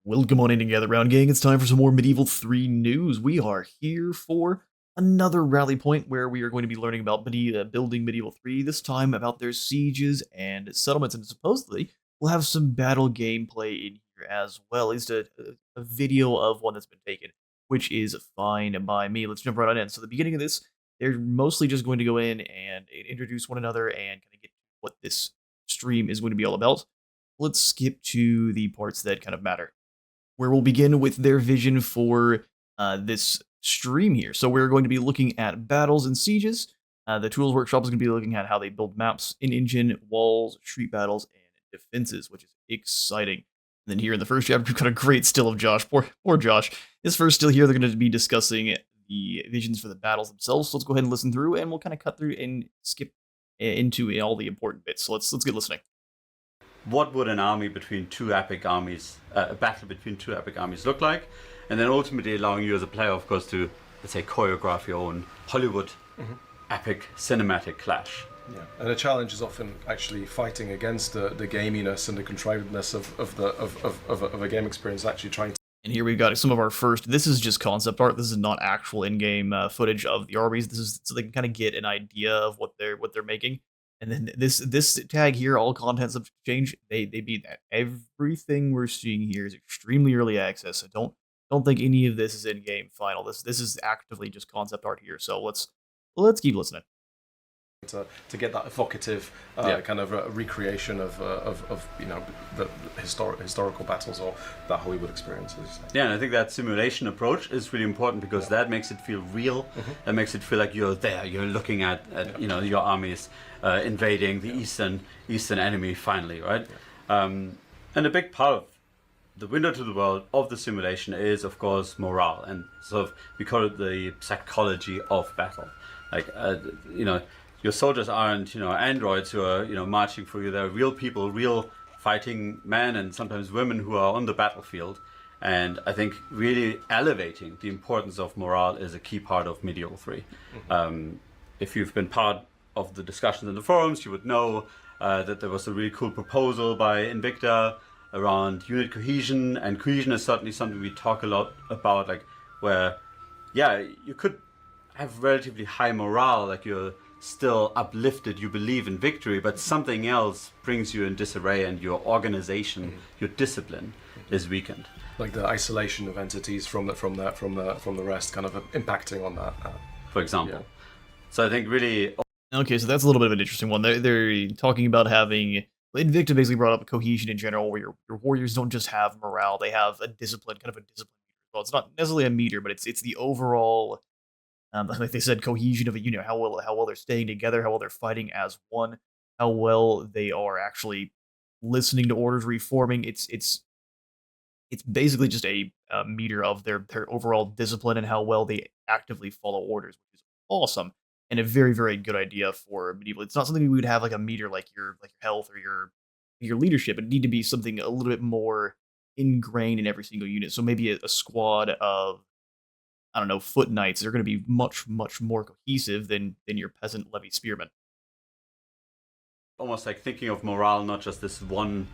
Welcome on in together, round gang. It's time for some more Medieval 3 news. We are here for another rally point where we are going to be learning about building Medieval 3, this time about their sieges and settlements, and supposedly we'll have some battle gameplay in here as well, at least a video of one that's been taken, which is fine by me. Let's jump right on in. So the beginning of this, they're mostly just going to go in and introduce one another and kind of get what this stream is going to be all about. Let's skip to the parts that kind of matter, where we'll begin with their vision for this stream here. So we're going to be looking at battles and sieges. The Tools Workshop is going to be looking at how they build maps, in-engine, walls, street battles, and defenses, which is exciting. And then here in the first chapter, we've got a great still of Josh. Poor Josh. This first still here, they're going to be discussing the visions for the battles themselves. So let's go ahead and listen through, and we'll kind of cut through and skip into all the important bits. So let's get listening. What would an army between two epic armies, a battle between two epic armies look like? And then ultimately allowing you as a player, of course, to, let's say, choreograph your own Hollywood epic cinematic clash. Yeah, and a challenge is often actually fighting against the gaminess and the contrivedness of a game experience, actually trying to. And here we've got some of our first. This is just concept art. This is not actual in-game footage of the armies. This is so they can kind of get an idea of what they're making. And then this tag here, all content subject to change, they beat that. Everything we're seeing here is extremely early access. So don't think any of this is in-game final. This is actively just concept art here. So let's keep listening. To get that evocative kind of recreation of the historical battles or that Hollywood experience, as you say. Yeah, and I think that simulation approach is really important because that makes it feel real. That makes it feel like you're there. You're looking at your armies invading the eastern enemy finally, right? And a big part of the window to the world of the simulation is, of course, morale, and sort of we call it the psychology of battle. Like your soldiers aren't, androids who are, marching for you. They're real people, real fighting men and sometimes women who are on the battlefield. And I think really elevating the importance of morale is a key part of Medieval 3. If you've been part of the discussions in the forums, you would know that there was a really cool proposal by Invicta around unit cohesion. And cohesion is certainly something we talk a lot about, like where, you could have relatively high morale, like you're still uplifted, you believe in victory, but something else brings you in disarray and your organization, your discipline is weakened. Like the isolation of entities from the rest, kind of impacting on that. For example. Yeah. So I think really. Okay, so that's a little bit of an interesting one. They're talking about having. Invicta basically brought up cohesion in general, where your warriors don't just have morale; they have a discipline, kind of a discipline. Well, it's not necessarily a meter, but it's the overall. Like they said, cohesion of a unit, how well they're staying together, how well they're fighting as one, how well they are actually listening to orders, reforming. It's basically just a meter of their overall discipline and how well they actively follow orders, which is awesome and a very, very good idea for medieval. It's not something we would have like a meter like your health or your leadership. It need to be something a little bit more ingrained in every single unit. So maybe a squad of, I don't know, foot knights are going to be much, much more cohesive than your peasant levy spearmen. Almost like thinking of morale, not just this one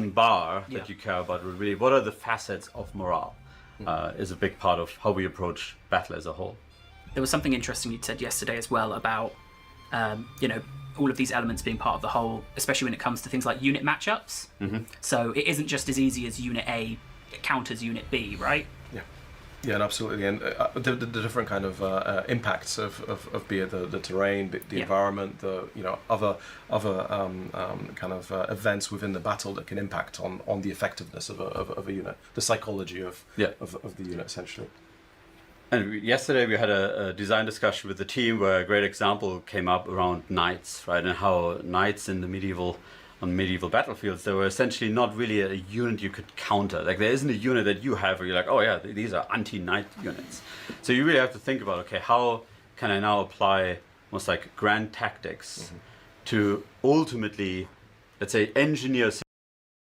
bar that you care about, but really what are the facets of morale is a big part of how we approach battle as a whole. There was something interesting you said yesterday as well about, all of these elements being part of the whole, especially when it comes to things like unit matchups. So it isn't just as easy as Unit A counters Unit B, right? Yeah, and absolutely, and the different kind of impacts of be it the terrain, the environment, the other kind of events within the battle that can impact on the effectiveness of a unit, the psychology of the unit essentially. And yesterday we had a design discussion with the team where a great example came up around knights, right, and how knights in the medieval battlefields, they were essentially not really a unit you could counter. Like there isn't a unit that you have where you're like, oh yeah, these are anti-knight units. So you really have to think about, okay, how can I now apply almost like grand tactics to ultimately, let's say, engineer.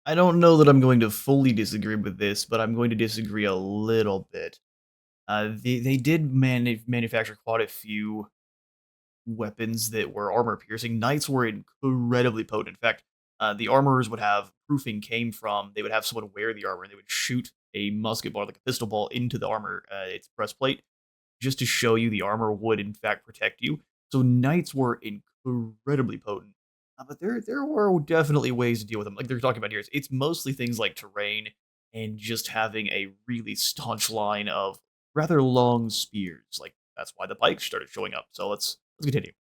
I don't know that I'm going to fully disagree with this, but I'm going to disagree a little bit. They did manufacture quite a few weapons that were armor piercing. Knights were incredibly potent. In fact, The armorers would have proofing came from they would have someone wear the armor and they would shoot a musket ball, like a pistol ball, into the armor, its breastplate, just to show you the armor would in fact protect you. So knights were incredibly potent. But there were definitely ways to deal with them. Like they're talking about here, it's mostly things like terrain and just having a really staunch line of rather long spears. Like that's why the pikes started showing up. So let's continue.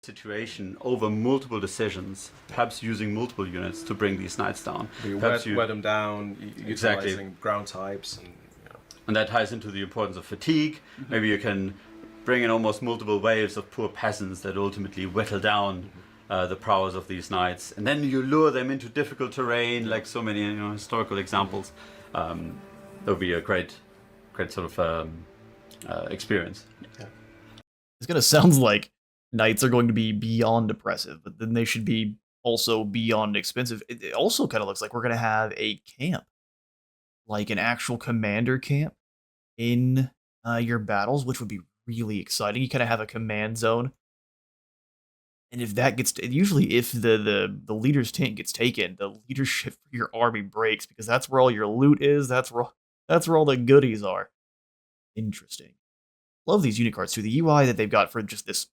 Situation over multiple decisions, perhaps using multiple units to bring these knights down. You Perhaps wear them down, Exactly. utilizing ground types, and And that ties into the importance of fatigue. Maybe you can bring in almost multiple waves of poor peasants that ultimately whittle down the prowess of these knights, and then you lure them into difficult terrain, like so many historical examples. That would be a great sort of experience. It's gonna sound like knights are going to be beyond oppressive, but then they should be also beyond expensive. It also kind of looks like we're gonna have a camp, like an actual commander camp in your battles, which would be really exciting. You kind of have a command zone, and if that gets usually if the leader's tent gets taken, the leadership for your army breaks because that's where all your loot is. That's where all the goodies are. Interesting. Love these unit cards too. The UI that they've got for just this.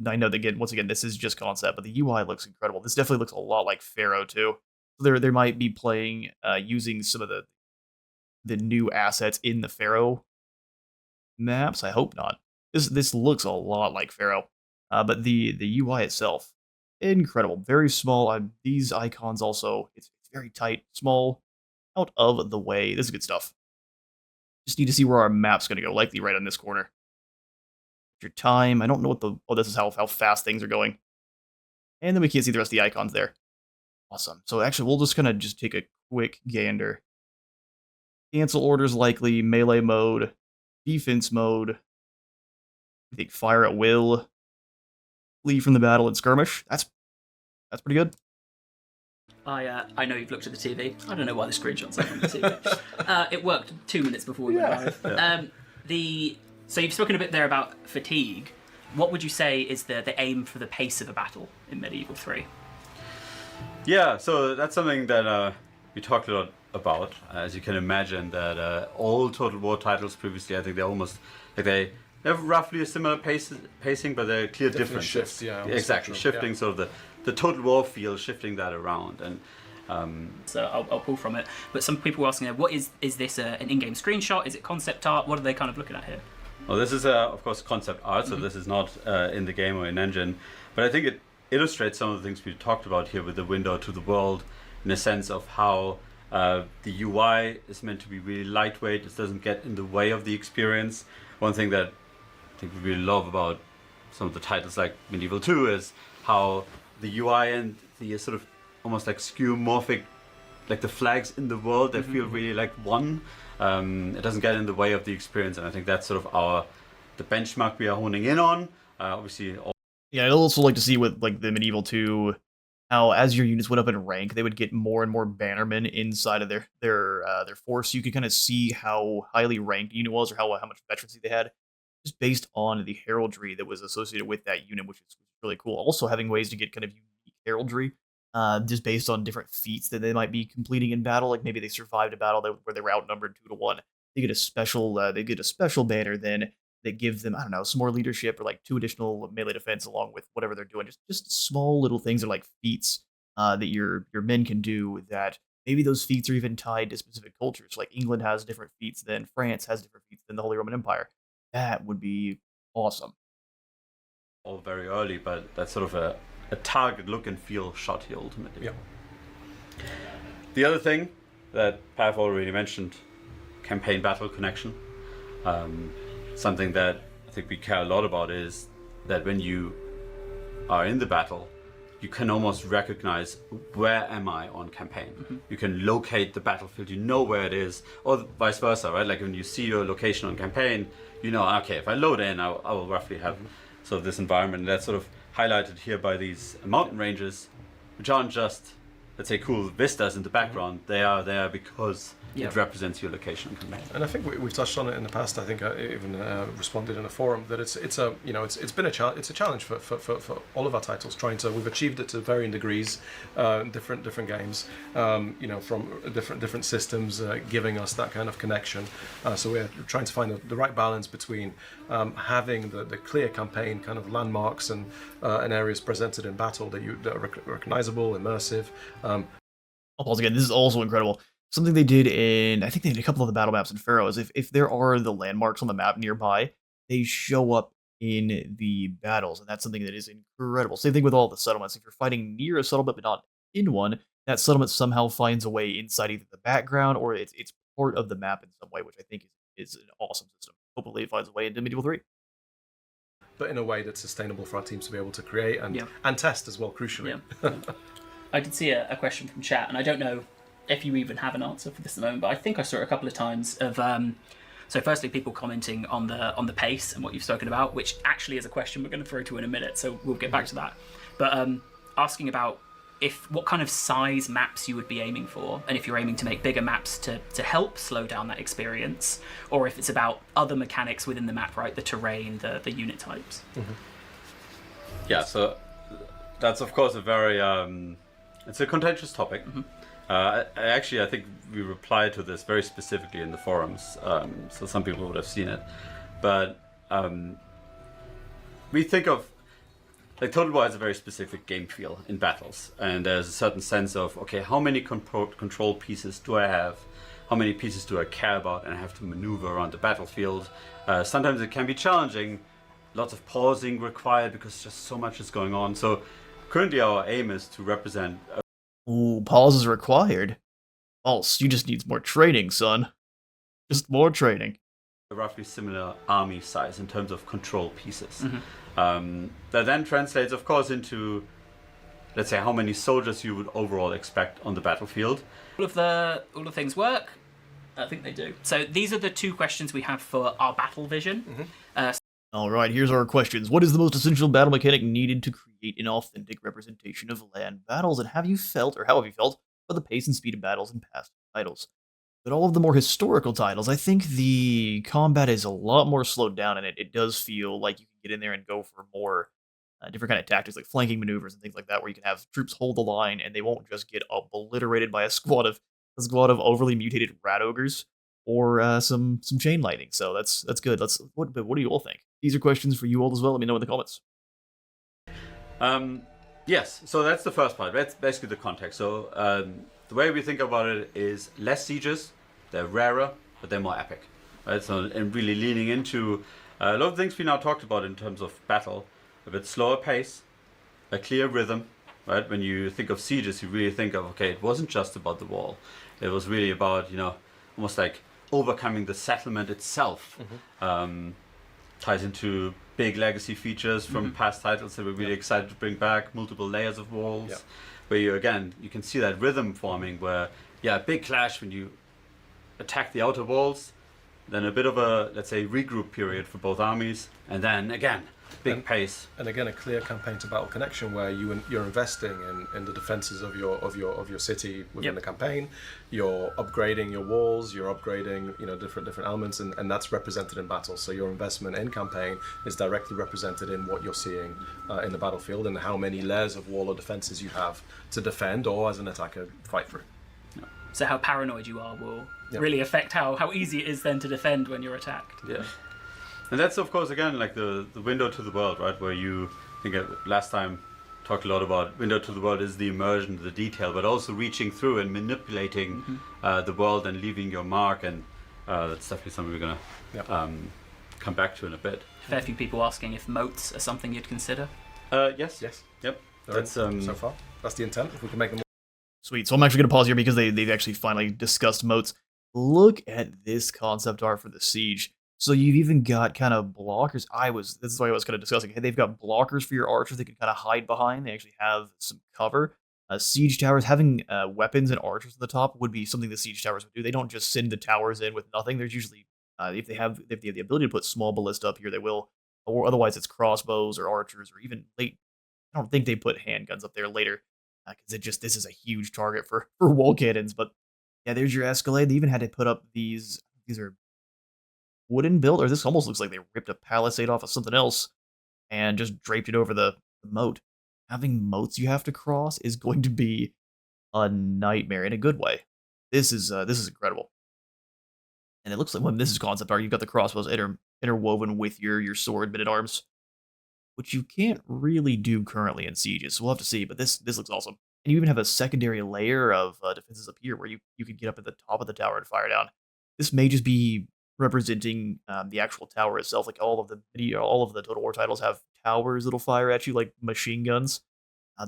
I know that once again, this is just concept, but the UI looks incredible. This definitely looks a lot like Pharaoh too. So they might be playing using some of the new assets in the Pharaoh maps. I hope not. This looks a lot like Pharaoh, but the UI itself, incredible. Very small. These icons also, it's very tight, small, out of the way. This is good stuff. Just need to see where our map's going to go. Likely right on this corner. Your time. I don't know what this is how fast things are going. And then we can't see the rest of the icons there. Awesome. So actually, we'll just kind of take a quick gander. Cancel orders likely, melee mode, defense mode. I think fire at will, flee from the battle and skirmish. That's pretty good. I know you've looked at the TV. I don't know why the screenshot's up on the TV. It worked 2 minutes before we went live. Yeah. So you've spoken a bit there about fatigue. What would you say is the aim for the pace of a battle in Medieval 3? Yeah, so that's something that we talked a lot about. As you can imagine, that all Total War titles previously, I think they're almost like they have roughly a similar pacing, but there are clear differences. Shifts, yeah, Exactly, shifting sort of the Total War feel, shifting that around, and so I'll pull from it. But some people were asking, what is this an in-game screenshot? Is it concept art? What are they kind of looking at here? Well, this is of course concept art, so this is not in the game or in engine, but I think it illustrates some of the things we talked about here with the window to the world, in a sense of how the UI is meant to be really lightweight. It doesn't get in the way of the experience. One thing that I think we really love about some of the titles like Medieval 2 is how the UI and the sort of almost like skeuomorphic, like the flags in the world, they feel really like one. It doesn't get in the way of the experience, and I think that's sort of the benchmark we are honing in on. Obviously, Yeah, I'd also like to see with like the Medieval 2, how as your units went up in rank, they would get more and more bannermen inside of their force. You could kind of see how highly ranked the unit was, or how much veterancy they had, just based on the heraldry that was associated with that unit, which is really cool. Also having ways to get kind of unique heraldry, just based on different feats that they might be completing in battle. Like maybe they survived a battle where they were outnumbered 2-1. They get a special banner then that gives them, I don't know, some more leadership or like 2 additional melee defense along with whatever they're doing. Just small little things are like feats that your men can do, that maybe those feats are even tied to specific cultures. Like England has different feats than France has different feats than the Holy Roman Empire. That would be awesome. all very early, but that's sort of a target look and feel shot here ultimately. Yeah. The other thing that Pav already mentioned, campaign battle connection. Something that I think we care a lot about is that when you are in the battle, you can almost recognize, where am I on campaign? Mm-hmm. You can locate the battlefield, you know where it is, or vice versa, right? Like when you see your location on campaign, you know, okay, if I load in, I will roughly have sort of this environment. And that's sort of highlighted here by these mountain ranges, which aren't just let's say, cool vistas in the background, they are there because Yeah. it represents your location. And I think we've touched on it in the past. I think I even responded in a forum that it's a it's been it's a challenge for all of our titles. We've achieved it to varying degrees, different games, from different systems, giving us that kind of connection. So we're trying to find the right balance between having the clear campaign kind of landmarks and areas presented in battle that are recognizable, immersive. I'll pause again. This is also incredible. Something they did in, I think they did a couple of the battle maps in Pharaohs. If there are the landmarks on the map nearby, they show up in the battles, and that's something that is incredible. Same thing with all the settlements. If you're fighting near a settlement but not in one, that settlement somehow finds a way inside either the background or it's part of the map in some way, which I think is an awesome system. Hopefully, it finds a way into Medieval 3. But in a way that's sustainable for our teams to be able to create and Yeah. and test as well, crucially. Yeah. I did see a question from chat, and I don't know if you even have an answer for this at the moment, but I think I saw it a couple of times of so firstly people commenting on the pace and what you've spoken about, which actually is a question we're going to throw to in a minute, so we'll get back to that. But asking about what kind of size maps you would be aiming for, and if you're aiming to make bigger maps to help slow down that experience, or if it's about other mechanics within the map, right? The terrain, the unit types. Mm-hmm. Yeah, so that's of course a very it's a contentious topic. I think we replied to this very specifically in the forums, so some people would have seen it. But we think of, like, Total War has a very specific game feel in battles, and there's a certain sense of, okay, how many control pieces do I have? How many pieces do I care about and I have to maneuver around the battlefield? Sometimes it can be challenging, lots of pausing required because just so much is going on. So currently our aim is to represent Ooh, pause is required. False. You just need more training, son. Just more training. a roughly similar army size in terms of control pieces. That then translates, of course, into, let's say, how many soldiers you would overall expect on the battlefield. All of the things work? I think they do. So these are the two questions we have for our battle vision. All right, here's our questions. What is the most essential battle mechanic needed to create an authentic representation of land battles? And how have you felt about the pace and speed of battles in past titles? But all of the more historical titles, I think the combat is a lot more slowed down, and it does feel like you can get in there and go for more different kind of tactics, like flanking maneuvers and things like that, where you can have troops hold the line, and they won't just get obliterated by a squad of overly mutated rat ogres or some chain lightning. So that's good. What do you all think? These are questions for you all as well. Let me know in the comments. Yes, so that's the first part. That's basically the context. So the way we think about it is less sieges, they're rarer, but they're more epic. Right? So, and really leaning into a lot of things we now talked about in terms of battle, a bit slower pace, a clear rhythm. Right? When you think of sieges, you really think of, okay, it wasn't just about the wall. It was really about, almost like overcoming the settlement itself. Ties into big legacy features from past titles that we're really excited to bring back, multiple layers of walls, where you can see that rhythm forming where, a big clash when you attack the outer walls, then a bit of a, let's say, regroup period for both armies, and then again, big pace. And again, a clear campaign to battle connection where you're investing in the defenses of your city within the campaign. You're upgrading your walls. You're upgrading different elements, and that's represented in battle. So your investment in campaign is directly represented in what you're seeing in the battlefield and how many layers of wall or defenses you have to defend or as an attacker fight through. So how paranoid you are will really affect how easy it is then to defend when you're attacked. Yeah. And that's, of course, again, like the window to the world, right? Where you, I think last time talked a lot about window to the world is the immersion, the detail, but also reaching through and manipulating the world and leaving your mark. And that's definitely something we're going to come back to in a bit. Fair few people asking if moats are something you'd consider. Yes. Yep. That's so far. That's the intent. If we can make them. Sweet. So I'm actually going to pause here because they've actually finally discussed moats. Look at this concept art for the siege. So you've even got kind of blockers. This is why I was kind of discussing. Hey, they've got blockers for your archers they can kind of hide behind. They actually have some cover. Siege towers, having weapons and archers on the top would be something the siege towers would do. They don't just send the towers in with nothing. There's usually, if they have the ability to put small ballista up here, they will. Or otherwise it's crossbows or archers or even late. I don't think they put handguns up there later. because this is a huge target for wall cannons. But yeah, there's your escalade. They even had to put up these. These are wooden build, or this almost looks like they ripped a palisade off of something else and just draped it over the moat. Having moats you have to cross is going to be a nightmare in a good way. This is incredible. And it looks like when this is concept art, you've got the crossbows interwoven with your sword men at arms, which you can't really do currently in sieges. So we'll have to see. But this looks awesome. And you even have a secondary layer of defenses up here where you could get up at the top of the tower and fire down. This may just be representing the actual tower itself. Like all of the Total War titles have towers that'll fire at you like machine guns.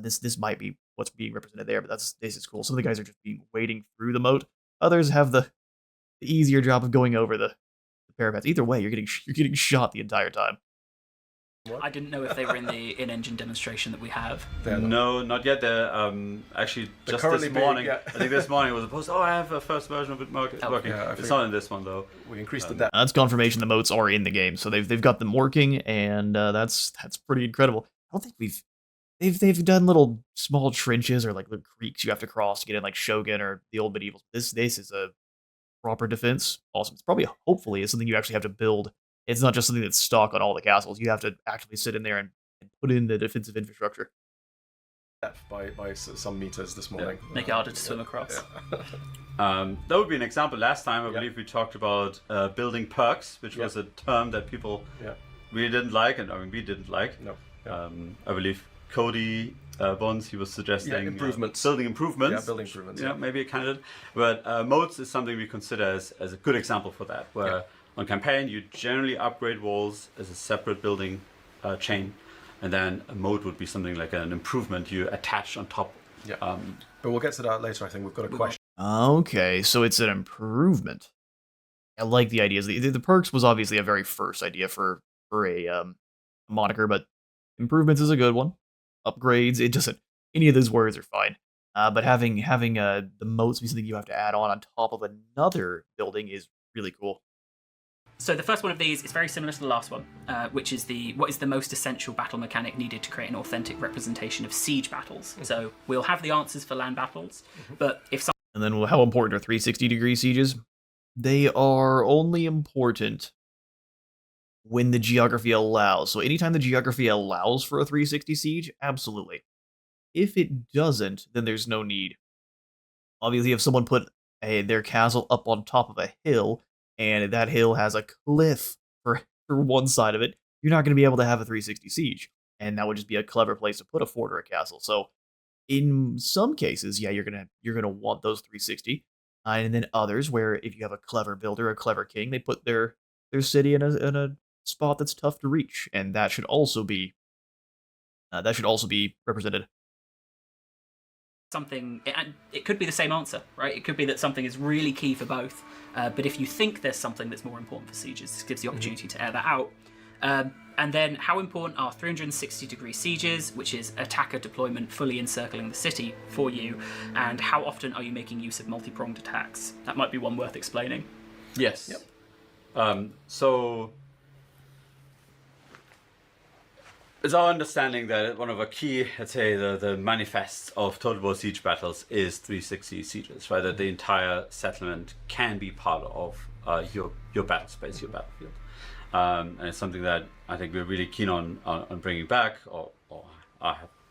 This might be what's being represented there, but this is cool. Some of the guys are just wading through the moat. Others have the easier job of going over the parapets. Either way, you're getting shot the entire time. What? I didn't know if they were in the in-engine demonstration that we have. No, not yet. They're actually They're just currently this morning. being, I think this morning was a post. Oh, I have a first version of it working. Yeah, It's not in this one though. We increased the depth. That's confirmation the moats are in the game, so they've got them working, and that's pretty incredible. I don't think they've done little small trenches or like little creeks you have to cross to get in like Shogun or the old medieval. This is a proper defense. Awesome. It's probably hopefully is something you actually have to build. It's not just something that's stock on all the castles. You have to actually sit in there and put in the defensive infrastructure. Depth by some meters this morning. Make it harder to swim across. Yeah. That would be an example. Last time, I Yeah. believe we talked about building perks, which was a term that people really didn't like, and I mean we didn't like. No. Yeah. I believe Cody Bones, he was suggesting improvements. building improvements. Yeah, building improvements. Yeah, maybe a candidate. But modes is something we consider as a good example for that, where on campaign you generally upgrade walls as a separate building chain, and then a mode would be something like an improvement you attach on top. Yeah. But we'll get to that later. I think we've got a question. Okay, so it's an improvement. I like the ideas. The perks was obviously a very first idea for a moniker, but improvements is a good one. Upgrades, it doesn't. Any of those words are fine. But having the moats be something you have to add on top of another building is really cool. So the first one of these is very similar to the last one, which is what is the most essential battle mechanic needed to create an authentic representation of siege battles. So we'll have the answers for land battles, but if some And then how important are 360-degree sieges? They are only important when the geography allows. So anytime the geography allows for a 360 siege, absolutely. If it doesn't, then there's no need. Obviously, if someone put their castle up on top of a hill, and that hill has a cliff for one side of it, you're not going to be able to have a 360 siege. And that would just be a clever place to put a fort or a castle. So in some cases, yeah, you're gonna want those 360. And then others, where if you have a clever builder, a clever king, they put their city in a spot that's tough to reach, and that should also be represented. something, and it could be the same answer, right? It could be that something is really key for both, but if you think there's something that's more important for sieges, this gives the opportunity to air that out. And then how important are 360-degree sieges, which is attacker deployment fully encircling the city for you, and how often are you making use of multi-pronged attacks? That might be one worth explaining. Yes. So it's our understanding that one of our key, let's say, the manifests of Total War siege battles is 360 sieges, right? That the entire settlement can be part of your battle space, your battlefield. And it's something that I think we're really keen on bringing back, or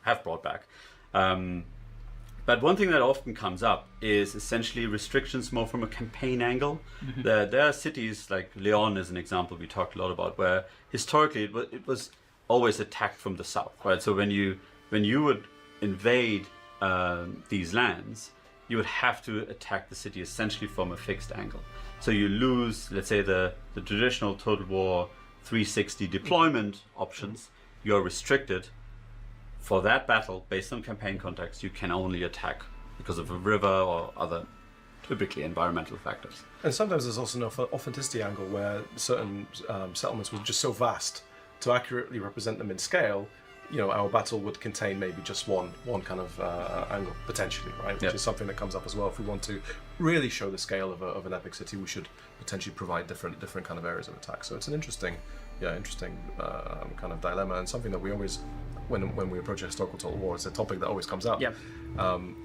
have brought back. But one thing that often comes up is essentially restrictions more from a campaign angle. There are cities like Leon is an example we talked a lot about, where historically it was always attacked from the south, right? So when you would invade these lands, you would have to attack the city essentially from a fixed angle. So you lose, let's say, the traditional Total War 360 deployment options. You're restricted. For that battle, based on campaign context, you can only attack because of a river or other typically environmental factors. And sometimes there's also an authenticity angle where certain settlements were just so vast to accurately represent them in scale. You know, our battle would contain maybe just one kind of angle potentially, right? Which is something that comes up as well. If we want to really show the scale of an epic city, we should potentially provide different kind of areas of attack. So it's an interesting kind of dilemma, and something that we always when we approach a historical Total War, it's a topic that always comes up. Yep.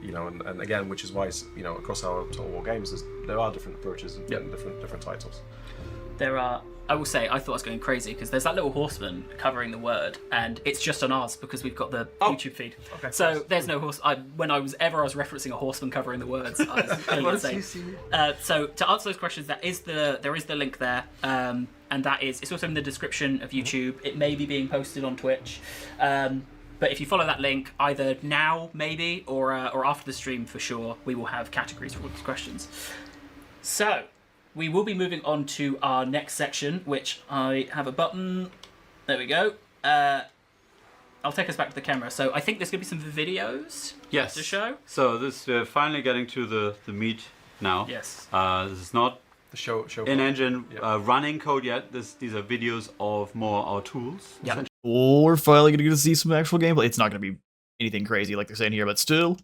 You know, and again, which is why across our Total War games, there are different approaches and different titles. There are. I will say, I thought I was going crazy because there's that little horseman covering the word, and it's just on ours because we've got the YouTube feed. Okay. So there's no horse. When I was referencing a horseman covering the words, I was feeling insane. So to answer those questions, there is the link there, and it's also in the description of YouTube. It may be being posted on Twitch. But if you follow that link, either now maybe or after the stream for sure, we will have categories for all these questions. So we will be moving on to our next section, which I have a button. There we go. I'll take us back to the camera. So I think there's going to be some videos to show. So we're finally getting to the meat now. Yes. This is not The show in-engine running code yet. These are videos of more our tools. Yeah. We're finally going to get to see some actual gameplay. It's not going to be anything crazy like they're saying here, but still.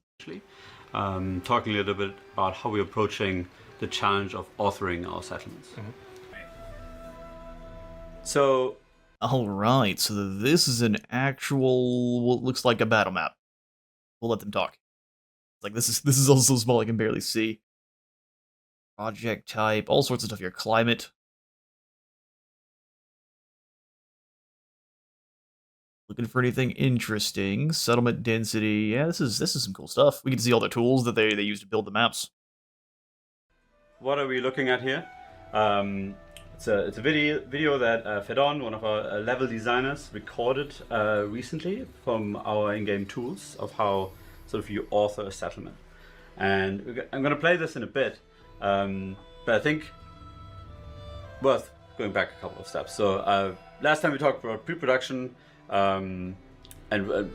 Talking a little bit about how we're approaching the challenge of authoring our settlements. So, Alright, so this is an actual, what looks like a battle map. We'll let them talk. Like, this is also so small I can barely see. Project type, all sorts of stuff here. Climate. Looking for anything interesting. Settlement density. Yeah, this is some cool stuff. We can see all the tools that they use to build the maps. what are we looking at here? It's a video that Fedon, one of our level designers, recorded recently from our in-game tools of how sort of you author a settlement. And I'm going to play this in a bit, but I think worth going back a couple of steps. So last time we talked about pre-production, and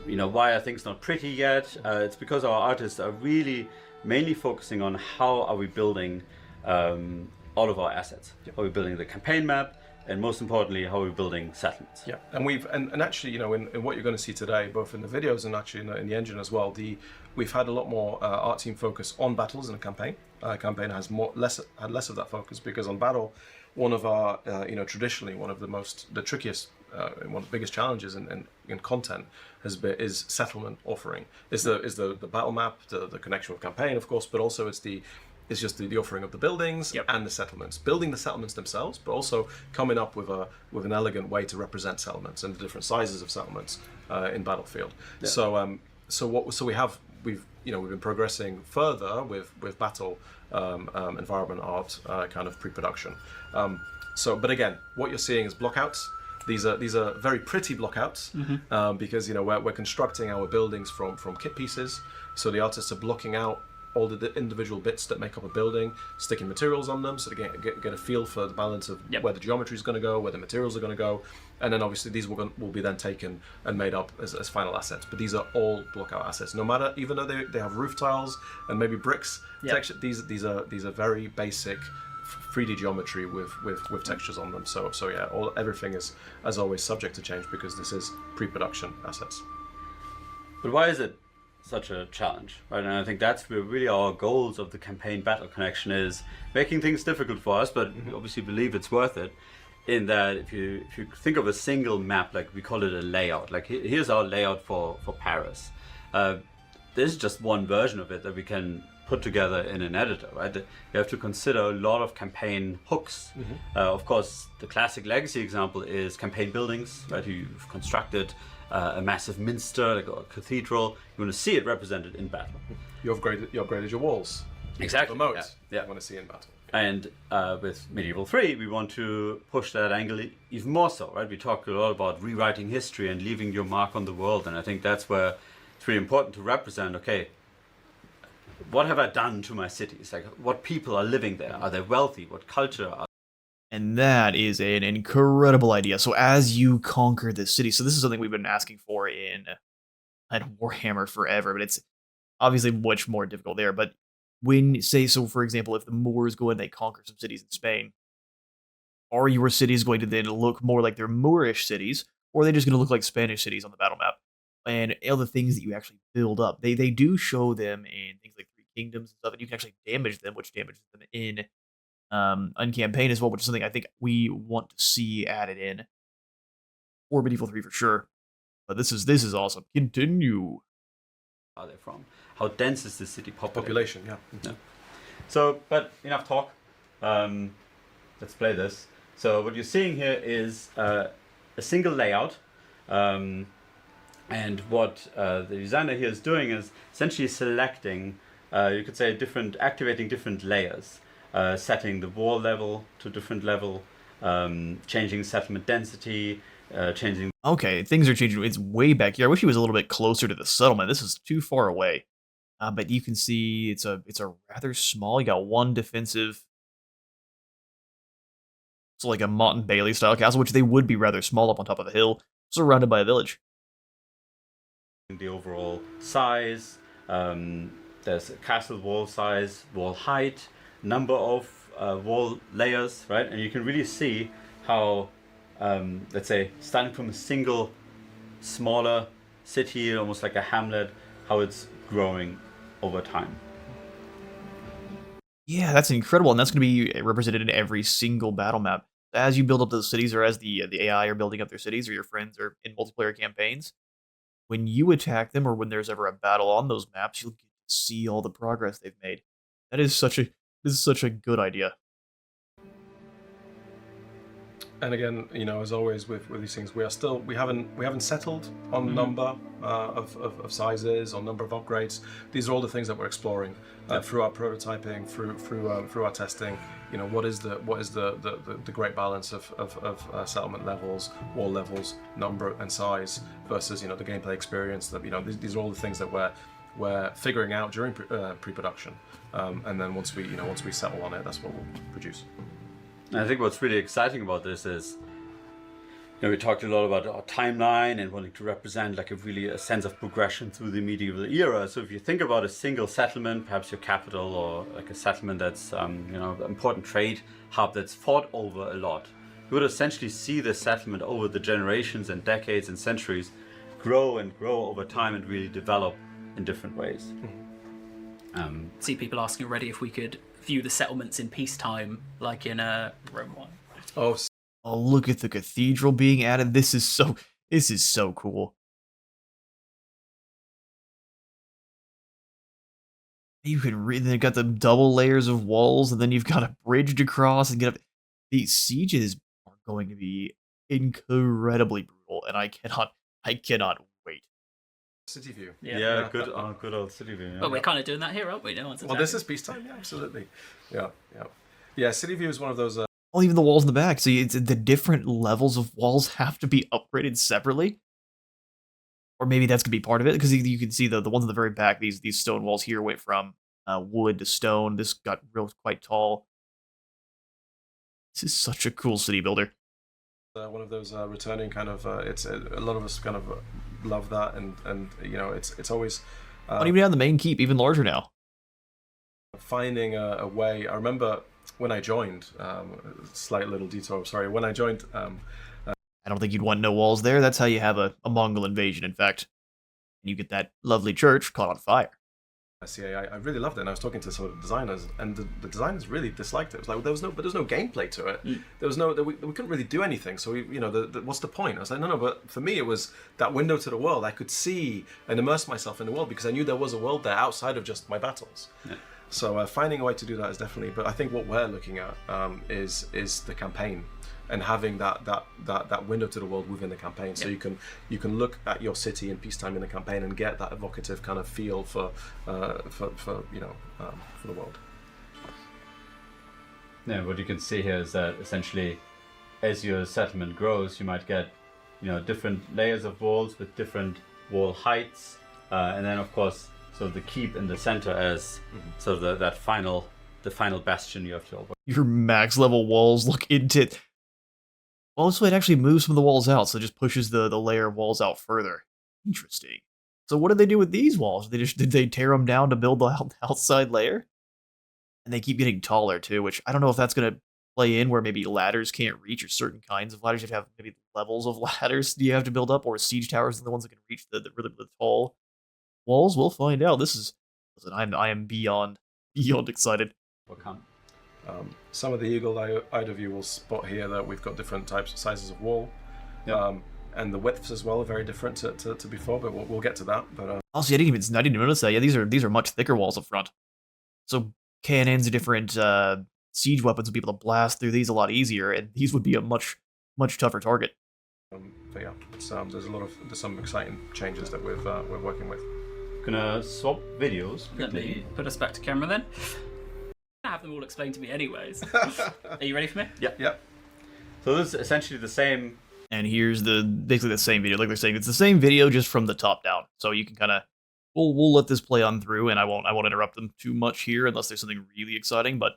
you know why I think it's not pretty yet. It's because our artists are really mainly focusing on how are we building all of our assets. How are we building the campaign map, and most importantly, how are we building settlements? Yeah, and actually, you know, in what you're going to see today, both in the videos and actually in the engine as well, we've had a lot more art team focus on battles in a campaign. Campaign has less of that focus, because on battle, one of our traditionally one of the trickiest, one of the biggest challenges in content is settlement offering. Is the battle map, the connection with campaign, of course, but also it's just the offering of the buildings and the settlements, building the settlements themselves, but also coming up with an elegant way to represent settlements and the different sizes of settlements in Battlefield. Yeah. So we've been progressing further with battle environment art kind of pre-production. But again, what you're seeing is blockouts. These are very pretty blockouts, because we're constructing our buildings from kit pieces. So the artists are blocking out all the individual bits that make up a building, sticking materials on them, so they get a feel for the balance of where the geometry is going to go, where the materials are going to go, and then obviously these will be then taken and made up as final assets. But these are all blockout assets, no matter, even though they have roof tiles and maybe bricks. Texture, these are very basic 3D geometry with textures on them. So yeah, everything is, as always, subject to change, because this is pre-production assets. But why is it such a challenge, right? And I think that's where really our goals of the campaign battle connection is making things difficult for us, but we obviously believe it's worth it. In that, if you think of a single map, like we call it a layout, like here's our layout for Paris. There's just one version of it that we can put together in an editor, right? You have to consider a lot of campaign hooks. Of course, the classic legacy example is campaign buildings, right? You've constructed a massive minster, like a cathedral. You want to see it represented in battle. You upgraded your walls. Exactly. The moats. Yeah. You want to see in battle. And with Medieval 3, we want to push that angle even more so, right? We talk a lot about rewriting history and leaving your mark on the world, and I think that's where it's really important to represent, okay, what have I done to my cities? Like, what people are living there? Are they wealthy? What culture are And that is an incredible idea. So as you conquer this city, so this is something we've been asking for in Warhammer forever, but it's obviously much more difficult there. But when, say, so for example, if the Moors go and they conquer some cities in Spain, are your cities going to then look more like they're Moorish cities, or are they just going to look like Spanish cities on the battle map? And other things that you actually build up. They do show them in things like Three Kingdoms and stuff, and you can actually damage them, which damages them in Uncampaign as well, which is something I think we want to see added in for Medieval 3 for sure. But this is awesome. Continue. Are they from? How dense is the city Population, yeah. Yeah. So, but enough talk. Let's play this. So what you're seeing here is a single layout. And what the designer here is doing is essentially selecting, you could say, activating different layers, setting the wall level to a different level, changing settlement density, changing. Okay, things are changing. It's way back here. I wish he was a little bit closer to the settlement. This is too far away. But you can see it's a rather small. You got one defensive. So like a Mott and Bailey style castle, which they would be rather small up on top of a hill, surrounded by a village. The overall size, there's a castle wall size, wall height, number of wall layers, right? And you can really see how, let's say, starting from a single smaller city, almost like a hamlet, how it's growing over time. Yeah, that's incredible, and that's going to be represented in every single battle map. As you build up those cities, or as the AI are building up their cities, or your friends are in multiplayer campaigns, when you attack them, or when there's ever a battle on those maps, you'll get to see all the progress they've made. That is such a good idea. And again, you know, as always with these things, we haven't settled on number of sizes or number of upgrades. These are all the things that we're exploring through our prototyping, through our testing. You know, what is the great balance of settlement levels, wall levels, number and size versus, you know, the gameplay experience. That, you know, these are all the things that we're figuring out during pre-production, and then once we settle on it, that's what we'll produce. And I think what's really exciting about this is, you know, we talked a lot about our timeline and wanting to represent like a sense of progression through the medieval era. So if you think about a single settlement, perhaps your capital, or like a settlement that's, you know, an important trade hub that's fought over a lot, you would essentially see the settlement over the generations and decades and centuries grow and grow over time and really develop in different ways. See people asking already if we could view the settlements in peacetime, like in Rome 1. Oh, look at the cathedral being added. This is so cool. You can read. They've got the double layers of walls, and then you've got a bridge to cross and get up. These sieges are going to be incredibly brutal, and I cannot wait. City view. Yeah, good old city view. Yeah. Well, we're kind of doing that here, aren't we? No one's Well, this is peacetime. Yeah, absolutely. Yeah. City view is one of those. Well, even the walls in the back. So it's the different levels of walls have to be upgraded separately, or maybe that's gonna be part of it, because you can see the ones in the very back. These stone walls here went from wood to stone. This got quite tall. This is such a cool city builder. One of those returning kind of. It's a lot of us kind of love that, and you know, it's always. Not even on the main keep, even larger now. Finding a way. I remember when I joined. Slight little detour. Sorry. When I joined. I don't think you'd want no walls there. That's how you have a Mongol invasion. In fact, you get that lovely church caught on fire. I really loved it, and I was talking to some of the designers, and the designers really disliked it. It was like there was no gameplay to it. There was we couldn't really do anything. So what's the point? I was like, no. But for me, it was that window to the world. I could see and immerse myself in the world because I knew there was a world there outside of just my battles. Yeah. So finding a way to do that is definitely. But I think what we're looking at is the campaign. And having that window to the world within the campaign, so you can look at your city in peacetime in the campaign and get that evocative kind of feel for the world. Yeah, what you can see here is that essentially, as your settlement grows, you might get, you know, different layers of walls with different wall heights, and then of course, sort of the keep in the center as sort of the final bastion you have to over. Your max level walls look into. Well, this way it actually moves some of the walls out, so it just pushes the layer of walls out further. Interesting. So what did they do with these walls? Did they tear them down to build the outside layer? And they keep getting taller too, which I don't know if that's going to play in where maybe ladders can't reach, or certain kinds of ladders. You have maybe levels of ladders you have to build up, or siege towers are the ones that can reach the really tall walls. We'll find out. Listen, I am beyond excited. What come? Some of the eagle-eyed of you will spot here that we've got different sizes of wall. Yep. and the widths as well are very different to before. But we'll get to that. But Also, I didn't even notice that. Yeah, these are much thicker walls up front. So cannons, different siege weapons would be able to blast through these a lot easier, and these would be a much tougher target. but yeah, there's some exciting changes that we're working with. Gonna swap videos. Let me put us back to camera then. I have them all explained to me anyways. Are you ready for me? Yeah. So this is essentially the same. And here's basically the same video. Like they're saying, it's the same video just from the top down. So you can kind of we'll let this play on through, and I won't interrupt them too much here unless there's something really exciting. But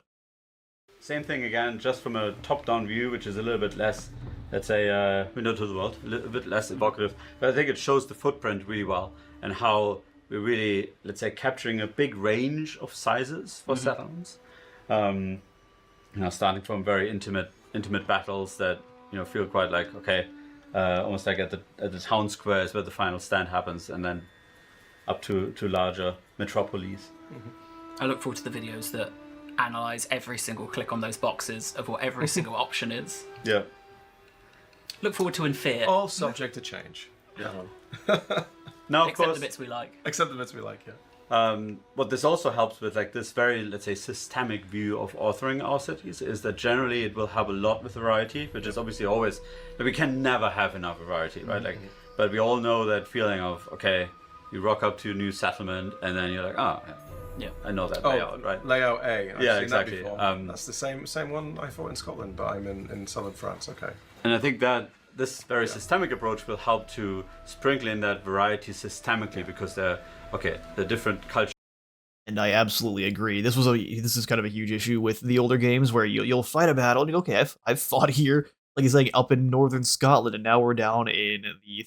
Same thing again, just from a top-down view, which is a little bit less, let's say, window to the world, a little bit less evocative. But I think it shows the footprint really well and how we're really, let's say, capturing a big range of sizes for settlements. Starting from very intimate battles that feel quite like almost like at the town squares where the final stand happens, and then up to larger metropolis. I look forward to the videos that analyze every single click on those boxes of what every single option is. Yeah. Look forward to In Fear. All subject to change. Yeah. Now, of Except course, the bits we like. Except the bits we like, yeah. what this also helps with, like this very, let's say, systemic view of authoring our cities, is that generally it will help a lot with variety, which is obviously always, like, we can never have enough variety, right? Like, but we all know that feeling of, okay, you rock up to a new settlement and then you're like, yeah, I know that layout, right? Layout A. I've Yeah, seen exactly. That before. That's the same one I thought in Scotland, but I'm in southern France. Okay. And I think that this very systemic approach will help to sprinkle in that variety systemically, because they're different cultures. And I absolutely agree. This is kind of a huge issue with the older games where you'll fight a battle and you go, okay, I've fought here, like he's like up in northern Scotland, and now we're down in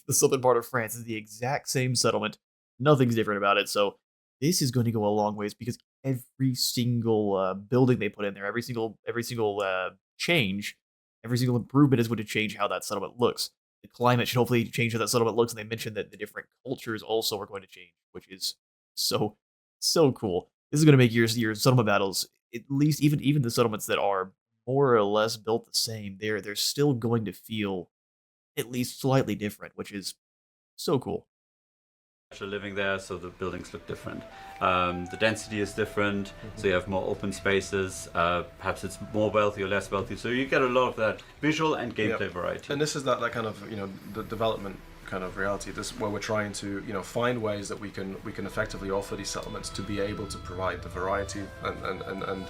the southern part of France. It's the exact same settlement. Nothing's different about it. So this is going to go a long ways, because every single building they put in there, every single change, every single improvement is going to change how that settlement looks. The climate should hopefully change how that settlement looks, and they mentioned that the different cultures also are going to change, which is so cool. This is going to make your settlement battles, at least even the settlements that are more or less built the same, they're still going to feel at least slightly different, which is so cool. Living there, so the buildings look different. The density is different, so you have more open spaces. Perhaps it's more wealthy or less wealthy, so you get a lot of that visual and gameplay variety. And this is that kind of the development kind of reality. This where we're trying to find ways that we can effectively offer these settlements to be able to provide the variety and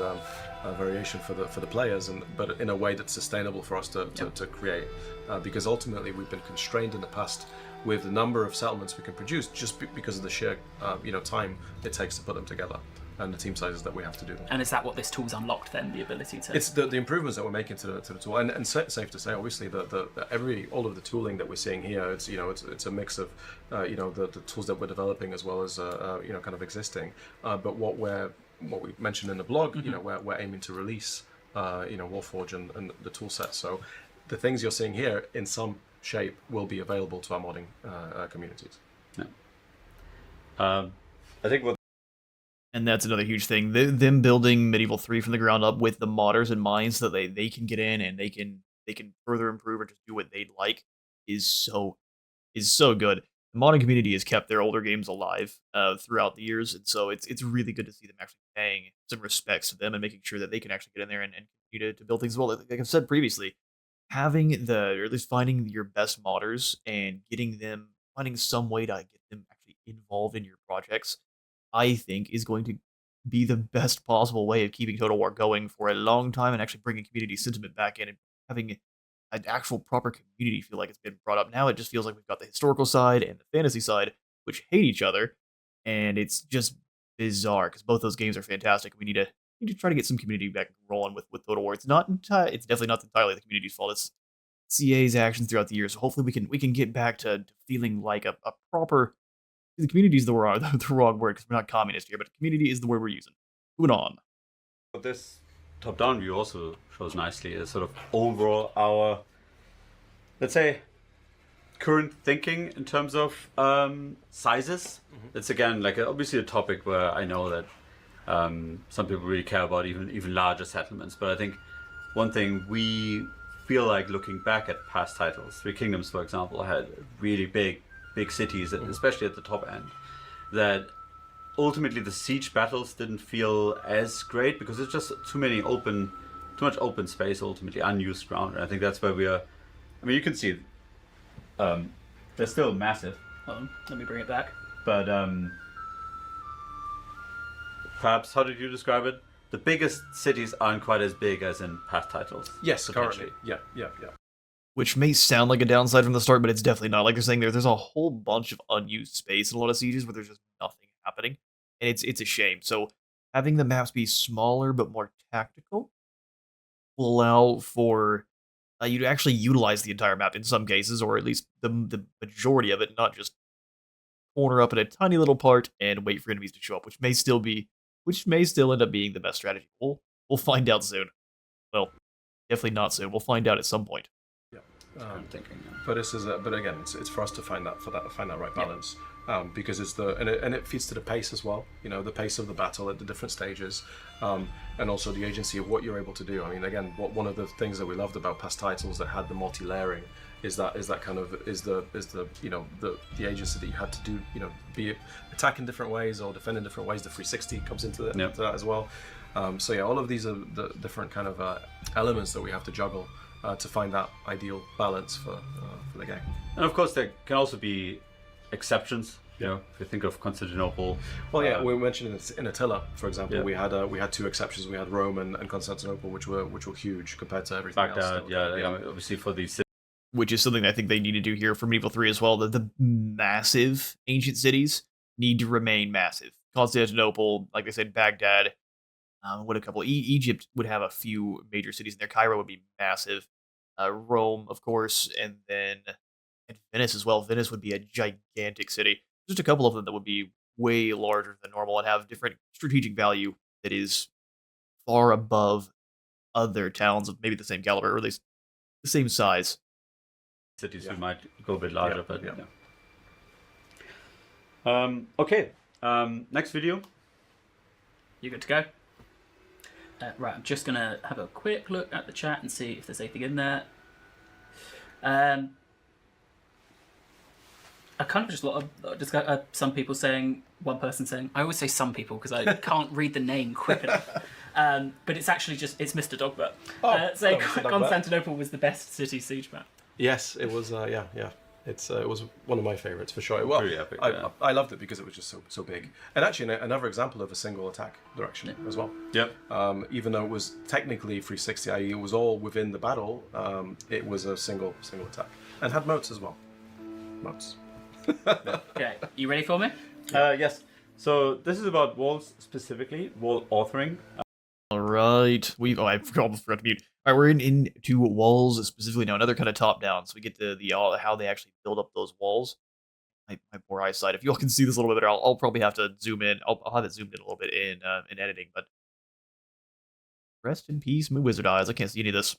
variation for the players, but in a way that's sustainable for us to create, because ultimately we've been constrained in the past with the number of settlements we can produce just because of the sheer time it takes to put them together and the team sizes that we have to do them. And is that what this tool's unlocked then, the ability to? It's the improvements that we're making to the tool, and safe to say, obviously, all of the tooling that we're seeing here, it's a mix of the tools that we're developing as well as kind of existing. But what we mentioned in the blog, we're aiming to release Warforge and the tool set. So the things you're seeing here in some shape will be available to our modding communities. Yeah. I think And that's another huge thing. Them building Medieval 3 from the ground up with the modders in mind, so that they can get in and they can further improve or just do what they'd like, is so good. The modding community has kept their older games alive throughout the years, and so it's really good to see them actually paying some respects to them and making sure that they can actually get in there and continue to build things well. Like I've said previously, having or at least finding your best modders and finding some way to get them actually involved in your projects, I think is going to be the best possible way of keeping Total War going for a long time and actually bringing community sentiment back in and having an actual proper community feel like it's been brought up. Now it just feels like we've got the historical side and the fantasy side, which hate each other, and it's just bizarre because both those games are fantastic. We need to try to get some community back rolling with Total War. It's definitely not entirely the community's fault. It's CA's actions throughout the years. So hopefully we can get back to feeling like a proper. The community is the wrong word because we're not communist here, but community is the word we're using. Moving on. what this top-down view also shows nicely is sort of overall our, let's say, current thinking in terms of sizes. It's again like obviously a topic where I know that some people really care about even larger settlements, but I think one thing we feel like looking back at past titles. Three Kingdoms, for example, had really big cities, especially at the top end, that ultimately the siege battles didn't feel as great because it's just too much open space, ultimately unused ground. And I think that's where we are. I mean, you can see they're still massive. Hold on, let me bring it back. But perhaps, how did you describe it? The biggest cities aren't quite as big as in past titles. Yes, currently. Yeah. Which may sound like a downside from the start, but it's definitely not. Like they're saying there's a whole bunch of unused space in a lot of sieges where there's just nothing happening. And it's a shame. So having the maps be smaller but more tactical will allow for you to actually utilize the entire map in some cases, or at least the majority of it, not just corner up in a tiny little part and wait for enemies to show up, which may still end up being the best strategy. We'll find out soon. Well, definitely not soon. We'll find out at some point. Yeah. I'm thinking. But but again, it's for us to find that right balance, because it's and it feeds to the pace as well. You know, the pace of the battle at the different stages, and also the agency of what you're able to do. I mean, again, one of the things that we loved about past titles that had the multi-layering is the agency that you had to do, be attack in different ways or defend in different ways. The 360 comes into that as well. So yeah, all of these are the different kind of elements that we have to juggle to find that ideal balance for the game. And of course, there can also be exceptions. You know, if you think of Constantinople. Well, yeah, we mentioned in Attila, for example, Yeah. we had two exceptions. We had Rome and Constantinople, which were huge compared to everything else. Baghdad, I mean, obviously for these cities. Which is something I think they need to do here for Medieval 3 as well. The massive ancient cities need to remain massive. Constantinople, like I said, Baghdad, what a couple. Egypt would have a few major cities in there. Cairo would be massive. Rome, of course, and Venice as well. Venice would be a gigantic city. Just a couple of them that would be way larger than normal and have different strategic value that is far above other towns of maybe the same caliber, or at least the same size. Cities we might go a bit larger, Yeah, but yeah. Okay. Next video. You good to go? Right, I'm just gonna have a quick look at the chat and see if there's anything in there. I kind of just got some people saying, one person saying, I always say some people because I can't read the name quick enough. But it's actually it's Mr. Dogbutt. Saying Constantinople was the best city siege map. Yes, it was. Yeah. It was one of my favorites for sure. Pretty epic, I loved it because it was just so big. And actually, another example of a single attack direction as well. Yep. Even though it was technically 360, i.e., it was all within the battle. It was a single attack and had moats as well. Moats. Okay, you ready for me? Yes. So this is about walls specifically, wall authoring. All right, I almost forgot to mute. All right, we're into walls specifically now. Another kind of top down, so we get to how they actually build up those walls. My poor eyesight. If you all can see this a little bit better, I'll probably have to zoom in. I'll have it zoomed in a little bit in editing. But rest in peace, my wizard eyes. I can't see any of this.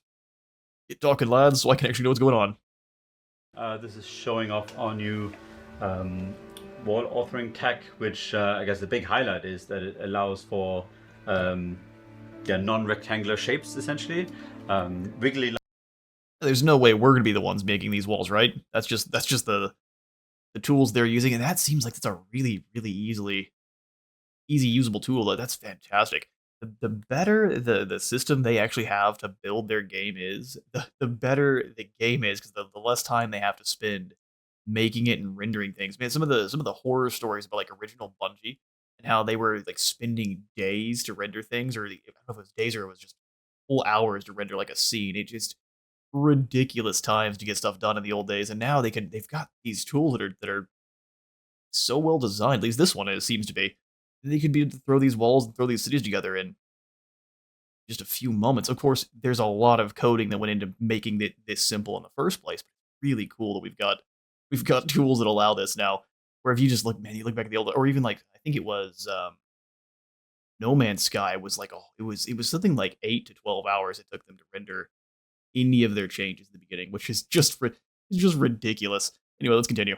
Get talking, lads, so I can actually know what's going on. This is showing off our new wall authoring tech, which I guess the big highlight is that it allows for non-rectangular shapes, essentially. Wiggly. There's no way we're gonna be the ones making these walls, right? That's just the tools they're using, and that seems like it's a really easy usable tool. That's fantastic. The better the system they actually have to build their game is, the better the game is, because the less time they have to spend making it and rendering things. Man, some of the horror stories about like original Bungie and how they were like spending days to render things, or I don't know if it was days or it was just whole hours to render like a scene. It just ridiculous times to get stuff done in the old days, and now they've got these tools that are so well designed. At least this one seems to be. They could be able to throw these walls and throw these cities together in just a few moments. Of course, there's a lot of coding that went into making this simple in the first place. But it's really cool that we've got tools that allow this now. Where if you just look back at the old, or even like I think it was No Man's Sky was like it was something like 8 to 12 hours it took them to render any of their changes in the beginning, which is just ridiculous. Anyway, let's continue.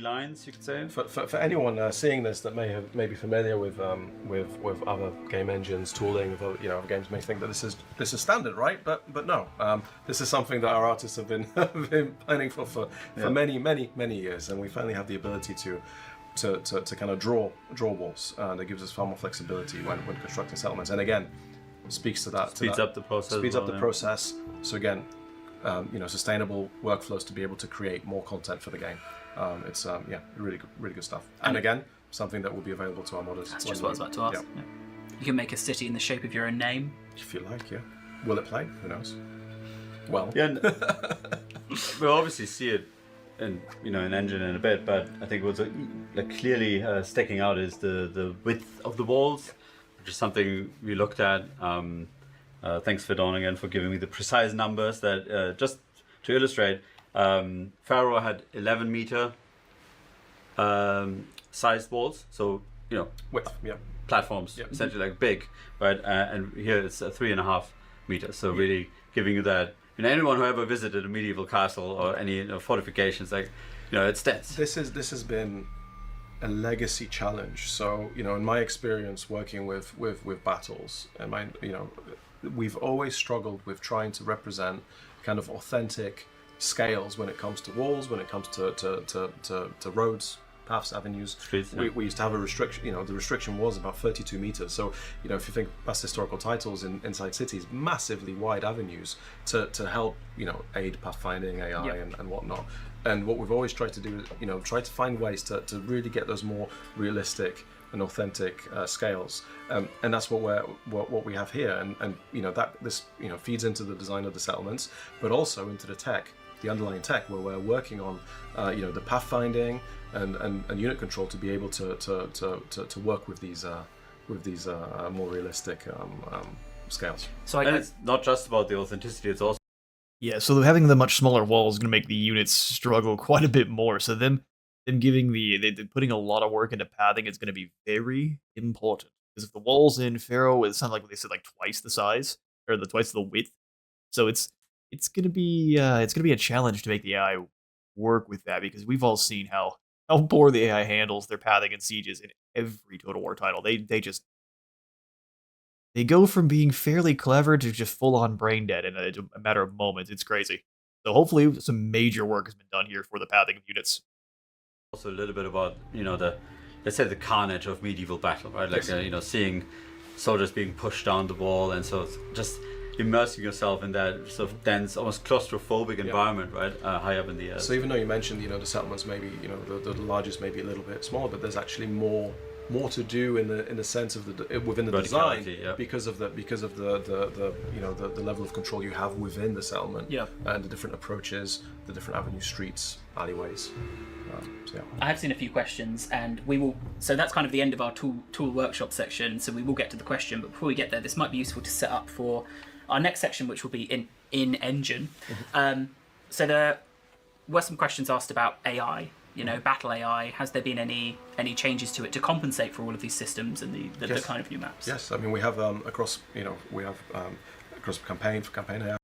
lines, you could say. For anyone seeing this that may be familiar with other game engines, tooling, of other games, may think that this is standard, right? But no, this is something that our artists have been been planning for many years, and we finally have the ability to kind of draw walls. That gives us far more flexibility when constructing settlements, and again, speaks to that. Speeds up the process. Speeds up the process. So again, sustainable workflows to be able to create more content for the game. It's really good stuff. And again, something that will be available to our modders. That's just what I was about to ask. Yeah. Yeah. You can make a city in the shape of your own name. If you like, yeah. Will it play? Who knows? Well, Yeah, we'll obviously see it in engine in a bit, but I think what's clearly sticking out is the width of the walls, which is something we looked at. Thanks for Dawn again for giving me the precise numbers. That just to illustrate, Pharaoh had 11 meter sized walls, so width, yeah. platforms, essentially like big, right? And here it's 3.5 meters, so really giving you that. Anyone who ever visited a medieval castle or any fortifications, it's dense. This has been a legacy challenge. So in my experience working with battles, and we've always struggled with trying to represent kind of authentic scales when it comes to walls, when it comes to roads, paths, avenues. Streets, we used to have a restriction. The restriction was about 32 meters. So if you think past historical titles inside cities, massively wide avenues to help aid pathfinding, AI, and whatnot. And what we've always tried to do is try to find ways to really get those more realistic and authentic scales, and that's what we have here. And that this feeds into the design of the settlements, but also into the tech, the underlying tech, where we're working on the pathfinding and unit control to be able to work with these more realistic scales. So and it's not just about the authenticity; it's also Yeah, so having the much smaller walls is going to make the units struggle quite a bit more. So them giving they're putting a lot of work into pathing is going to be very important. Because if the walls in Pharaoh, it sounds like what they said, like twice the size or twice the width. So it's going to be a challenge to make the AI work with that, because we've all seen how poor the AI handles their pathing and sieges in every Total War title. They go from being fairly clever to just full-on brain dead in a matter of moments. It's crazy. So hopefully some major work has been done here for the pathing of units. also a little bit about let's say the carnage of medieval battle, right? Like seeing soldiers being pushed down the wall, and so just immersing yourself in that sort of dense, almost claustrophobic environment, right? High up in the air. So even though you mentioned the settlements maybe the largest maybe a little bit smaller, but there's actually more to do in the sense of within the design, because of the level of control you have within the settlement, and the different approaches, the different avenues, streets, alleyways. I have seen a few questions, and we will. So that's kind of the end of our tool workshop section. So we will get to the question, but before we get there, this might be useful to set up for our next section, which will be in engine. So there were some questions asked about AI. Battle AI. Has there been any changes to it to compensate for all of these systems and the kind of new maps? Yes, I mean we have across across campaign AI.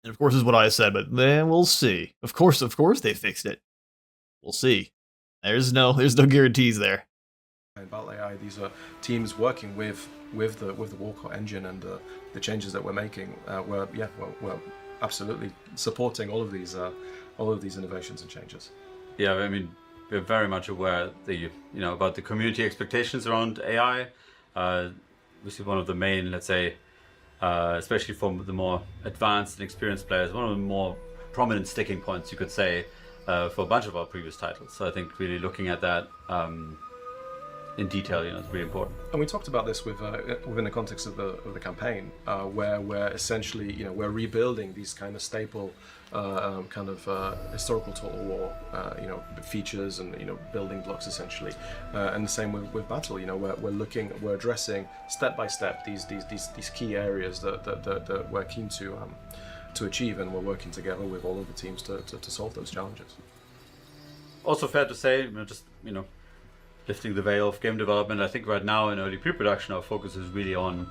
And of course is what I said, but then we'll see. Of course they fixed it. We'll see. There's no guarantees there. And Battle AI, these are teams working with the Walcott engine and the changes that we're making. We're absolutely supporting all of these innovations and changes. Yeah, I mean, we're very much aware about the community expectations around AI. This is one of the main, let's say, especially for the more advanced and experienced players, one of the more prominent sticking points, you could say, for a bunch of our previous titles. So I think really looking at that in detail, is really important. And we talked about this within the context of the campaign, where we're essentially, we're rebuilding these kind of staple historical Total War, features and building blocks essentially, and the same with battle. We're addressing step by step these key areas that we're keen to achieve, and we're working together with all of the teams to solve those challenges. Also fair to say, lifting the veil of game development, I think right now in early pre-production our focus is really on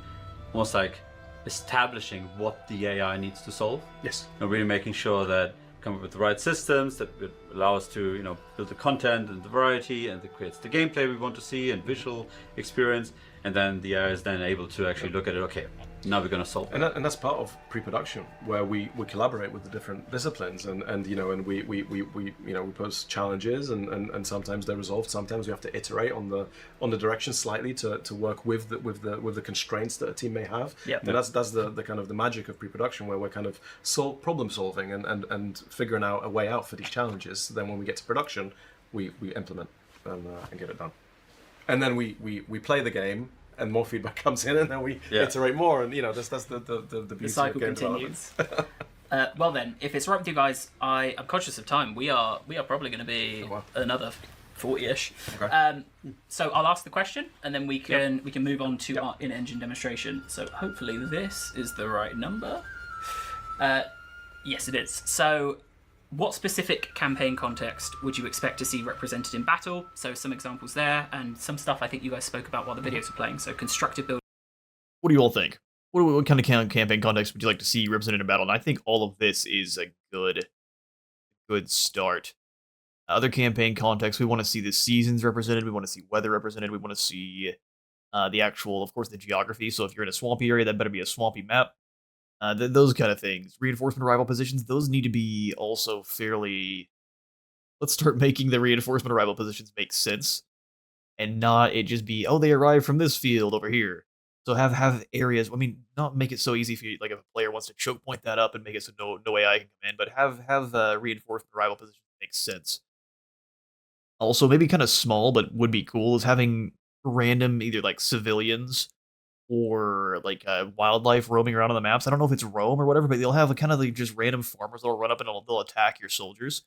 almost like establishing what the AI needs to solve. Yes. Really making sure that come up with the right systems that would allow us to, build the content and the variety, and it creates the gameplay we want to see and visual experience. And then the AI is then able to actually look at it. Okay, now we're going to solve it. And that's part of pre-production, where we collaborate with the different disciplines, and we pose challenges, and sometimes they're resolved. Sometimes we have to iterate on the direction slightly to work with the constraints that a team may have. Yep. And that's the kind of the magic of pre-production, where we're kind of problem solving and figuring out a way out for these challenges. So then when we get to production, we implement and get it done. And then we play the game, and more feedback comes in, and then we iterate more, and that's the beauty The cycle of game continues. Well then, if it's right with you guys, I'm conscious of time. We are probably going to be another 40-ish. Okay. So I'll ask the question, and then we can move on to our in-engine demonstration. So hopefully this is the right number. Yes, it is. So, what specific campaign context would you expect to see represented in battle? So some examples there, and some stuff I think you guys spoke about while the videos were playing. So constructive building. What do you all think? What kind of campaign context would you like to see represented in battle? And I think all of this is a good start. Other campaign contexts, we want to see the seasons represented. We want to see weather represented. We want to see the actual, of course, the geography. So if you're in a swampy area, that better be a swampy map. Those kind of things. Reinforcement arrival positions, those need to be also fairly... Let's start making the reinforcement arrival positions make sense. And not it just be, oh, they arrived from this field over here. So have areas, not make it so easy for you, like if a player wants to choke point that up and make it so no AI can come in, but have reinforcement arrival positions make sense. Also, maybe kind of small, but would be cool, is having random, either like civilians or like wildlife roaming around on the maps. I don't know if it's roam or whatever, but they'll have kind of like just random farmers that'll run up and they'll attack your soldiers.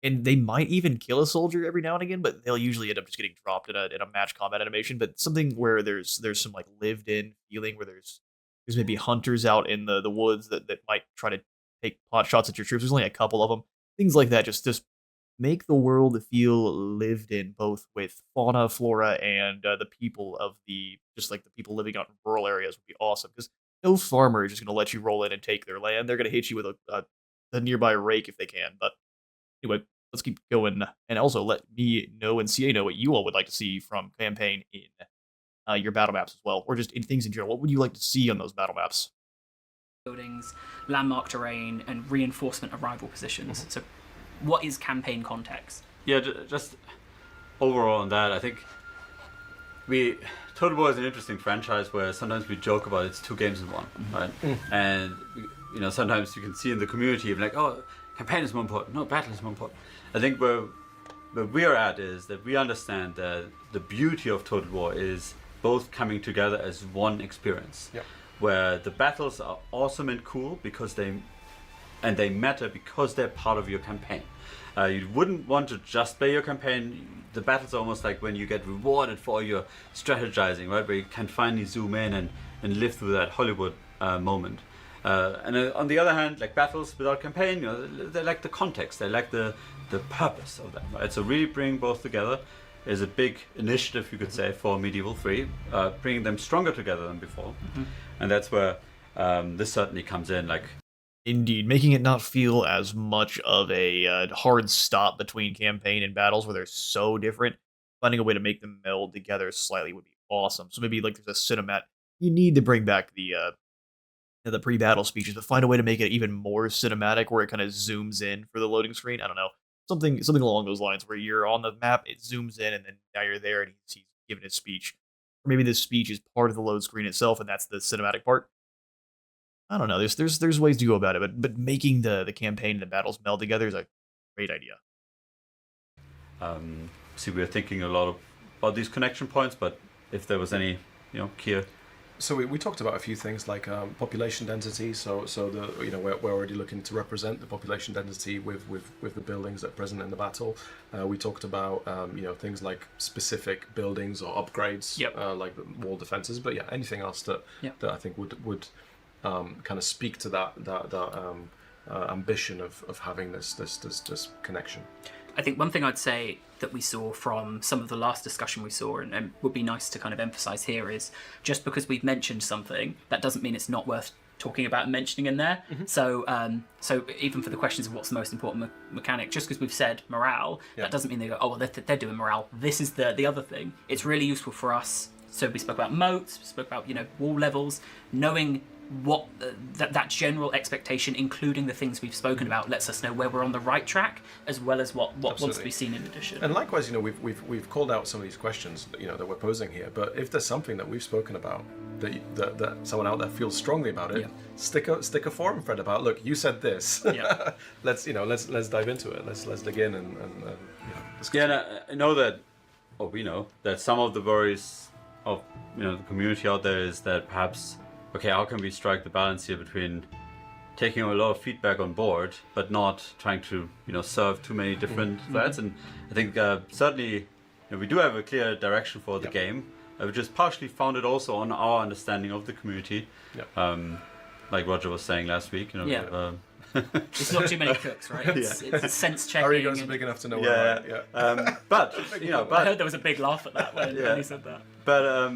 And they might even kill a soldier every now and again, but they'll usually end up just getting dropped in a match combat animation. But something where there's some like lived in feeling, where there's maybe hunters out in the woods that might try to take pot shots at your troops. There's only a couple of them. Things like that, just make the world feel lived in, both with fauna, flora, and the people of the people living out in rural areas would be awesome. Because no farmer is just going to let you roll in and take their land. They're going to hit you with a nearby rake if they can. But anyway, let's keep going. And also let me know and CA know what you all would like to see from campaign in your battle maps as well, or just in things in general. What would you like to see on those battle maps? Buildings, landmark terrain, and reinforcement arrival positions. So what is campaign context? Yeah, just overall on that, I think Total War is an interesting franchise where sometimes we joke about it's 2 games in one, right? And sometimes you can see in the community like, oh, campaign is more important, no, battle is more important. I think where we're at is that we understand that the beauty of Total War is both coming together as one experience, where the battles are awesome and cool because they matter because they're part of your campaign. You wouldn't want to just play your campaign. The battles are almost like when you get rewarded for your strategizing, right? Where you can finally zoom in and live through that Hollywood moment. And on the other hand, like battles without campaign, they like the context, they like the purpose of them, right? So really bring both together is a big initiative, you could say, for Medieval 3, bringing them stronger together than before. And that's where this certainly comes in, like. Indeed, making it not feel as much of a hard stop between campaign and battles where they're so different. Finding a way to make them meld together slightly would be awesome. So maybe like there's a cinemat. You need to bring back the pre-battle speeches, but find a way to make it even more cinematic, where it kind of zooms in for the loading screen. I don't know, something along those lines, where you're on the map, it zooms in, and then now you're there, and he's giving his speech. Or maybe this speech is part of the load screen itself, and that's the cinematic part. I don't know. There's ways to go about it, but making the campaign and the battles meld together is a great idea. See, we're thinking a lot about these connection points, but if there was any, key. So we talked about a few things like population density. So we're already looking to represent the population density with the buildings that are present in the battle. We talked about things like specific buildings or upgrades, like the wall defenses. But anything else that I think would kind of speak to that ambition of having this connection. I think one thing I'd say that we saw from some of the last discussion we saw, and would be nice to kind of emphasize here, is just because we've mentioned something, that doesn't mean it's not worth talking about and mentioning in there. So so even for the questions of what's the most important mechanic, just because we've said morale, that doesn't mean they go, oh well, they're doing morale. This is the other thing. It's really useful for us. So we spoke about moats, we spoke about wall levels, knowing what that general expectation, including the things we've spoken about, lets us know where we're on the right track, as well as what wants to be seen in addition. And likewise, we've called out some of these questions that we're posing here. But if there's something that we've spoken about that someone out there feels strongly about it, stick a forum thread about. Look, you said this. let's dive into it. Let's dig in and discuss. Yeah, I know that, or we know that some of the worries of the community out there is that perhaps, okay, how can we strike the balance here between taking a lot of feedback on board, but not trying to serve too many different threads? And I think certainly we do have a clear direction for the game. We just partially founded also on our understanding of the community, like Roger was saying last week. It's not too many cooks, right? It's sense checking. Our egos are big enough to know where we're at. But I heard there was a big laugh at that when he said that. But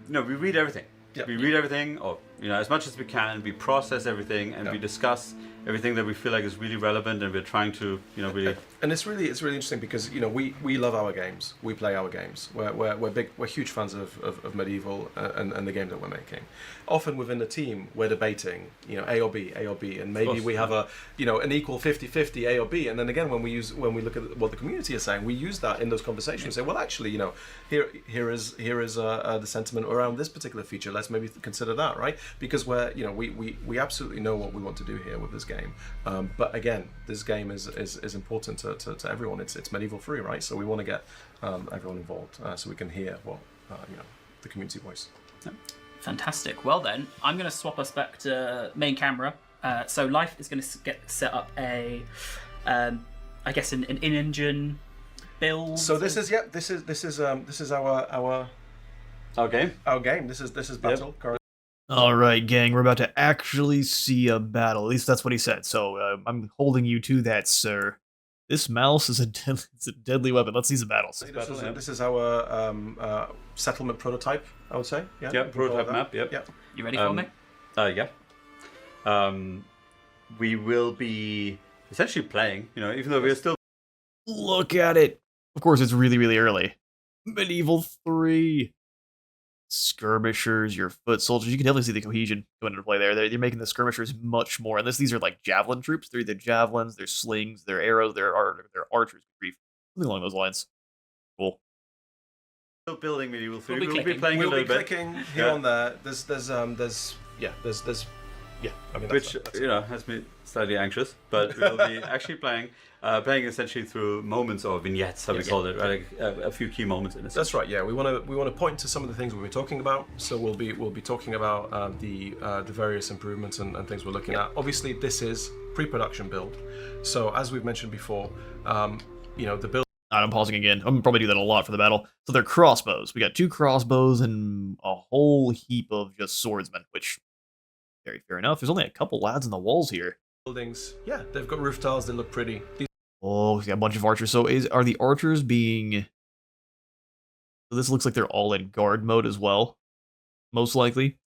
we read everything. We read everything, or as much as we can. We process everything, and we discuss everything that we feel like is really relevant, and we're trying to, really. And it's really interesting because we love our games. We play our games. We're huge fans of Medieval and the game that we're making. Often within the team, we're debating, A or B, and maybe we have an equal 50-50 A or B. And then again, when we look at what the community is saying, we use that in those conversations. We say, well, actually, here is the sentiment around this particular feature. Let's maybe consider that, right? Because we absolutely know what we want to do here with this game. But again, this game is important to everyone. It's Medieval 3, right? So we want to get everyone involved so we can hear what the community voice. Fantastic. Well then, I'm going to swap us back to main camera. So Life is going to get set up an in-engine build. So this is our game. Our game. This is battle. Yep. All right, gang, we're about to actually see a battle. At least that's what he said. So I'm holding you to that, sir. This mouse is a deadly weapon. Let's see some battles. This is our settlement prototype, I would say. Yeah, prototype map. Yep. You ready for me? Yeah. We will be essentially playing. Even though we're still. Look at it. Of course, it's really, really early. Medieval 3. Skirmishers, your foot soldiers. You can definitely see the cohesion going into play there. They're making the skirmishers much more. Unless these are like javelin troops. They're either javelins, they're slings, they're arrows, they're archers. Something along those lines. Cool. Still building Medieval 3. We'll be playing a little bit. Clicking here on there. There's I mean, which has me slightly anxious, but we'll be actually playing essentially through moments or vignettes, how we call it, right? A few key moments in this. That's right. Yeah, we want to point to some of the things we've been talking about. So we'll be talking about the various improvements and things we're looking at. Obviously, this is pre-production build. So as we've mentioned before, the build. I'm pausing again. I'm gonna probably do that a lot for the battle. So they're crossbows. We got 2 crossbows and a whole heap of just swordsmen, which very fair enough. There's only a couple lads on the walls here. Buildings, yeah, they've got roof tiles. They look pretty. Oh, we got a bunch of archers. So are the archers being? So this looks like they're all in guard mode as well, most likely.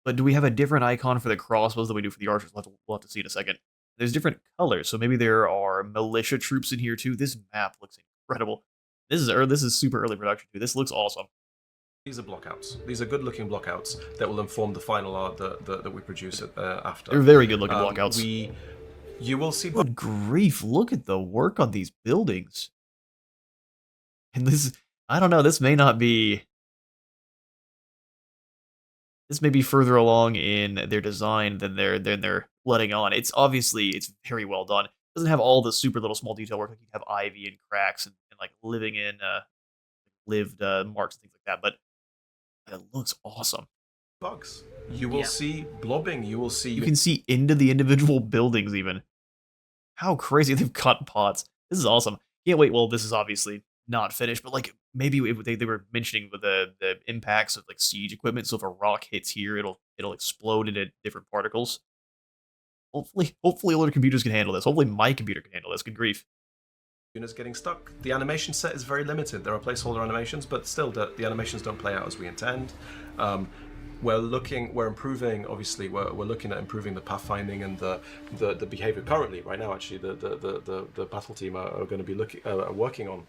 But do we have a different icon for the crossbows than we do for the archers? We'll have to see in a second. There's different colors, so maybe there are militia troops in here too. This map looks incredible. This is super early production too. This looks awesome. These are blockouts. These are good-looking blockouts that will inform the final art that we produce after. They're very good-looking blockouts. You will see. Good grief! Look at the work on these buildings. And this, I don't know. This may not be. This may be further along in their design than they're letting on. It's very well done. It doesn't have all the super little small detail work like you have ivy and cracks and like living in lived marks and things like that, but it looks awesome. Bugs. You will see blobbing. You will see. You can see into the individual buildings even. How crazy! They've cut pots. This is awesome. Can't wait. Well, this is obviously not finished, but like maybe if they were mentioning with the impacts of like siege equipment. So if a rock hits here, it'll explode into different particles. Hopefully older computers can handle this. Hopefully my computer can handle this. Good grief. Units getting stuck. The animation set is very limited. There are placeholder animations, but still the animations don't play out as we intend. we're improving. Obviously, we're looking at improving the pathfinding and the behavior currently. Right now, actually, the battle team are going to be working on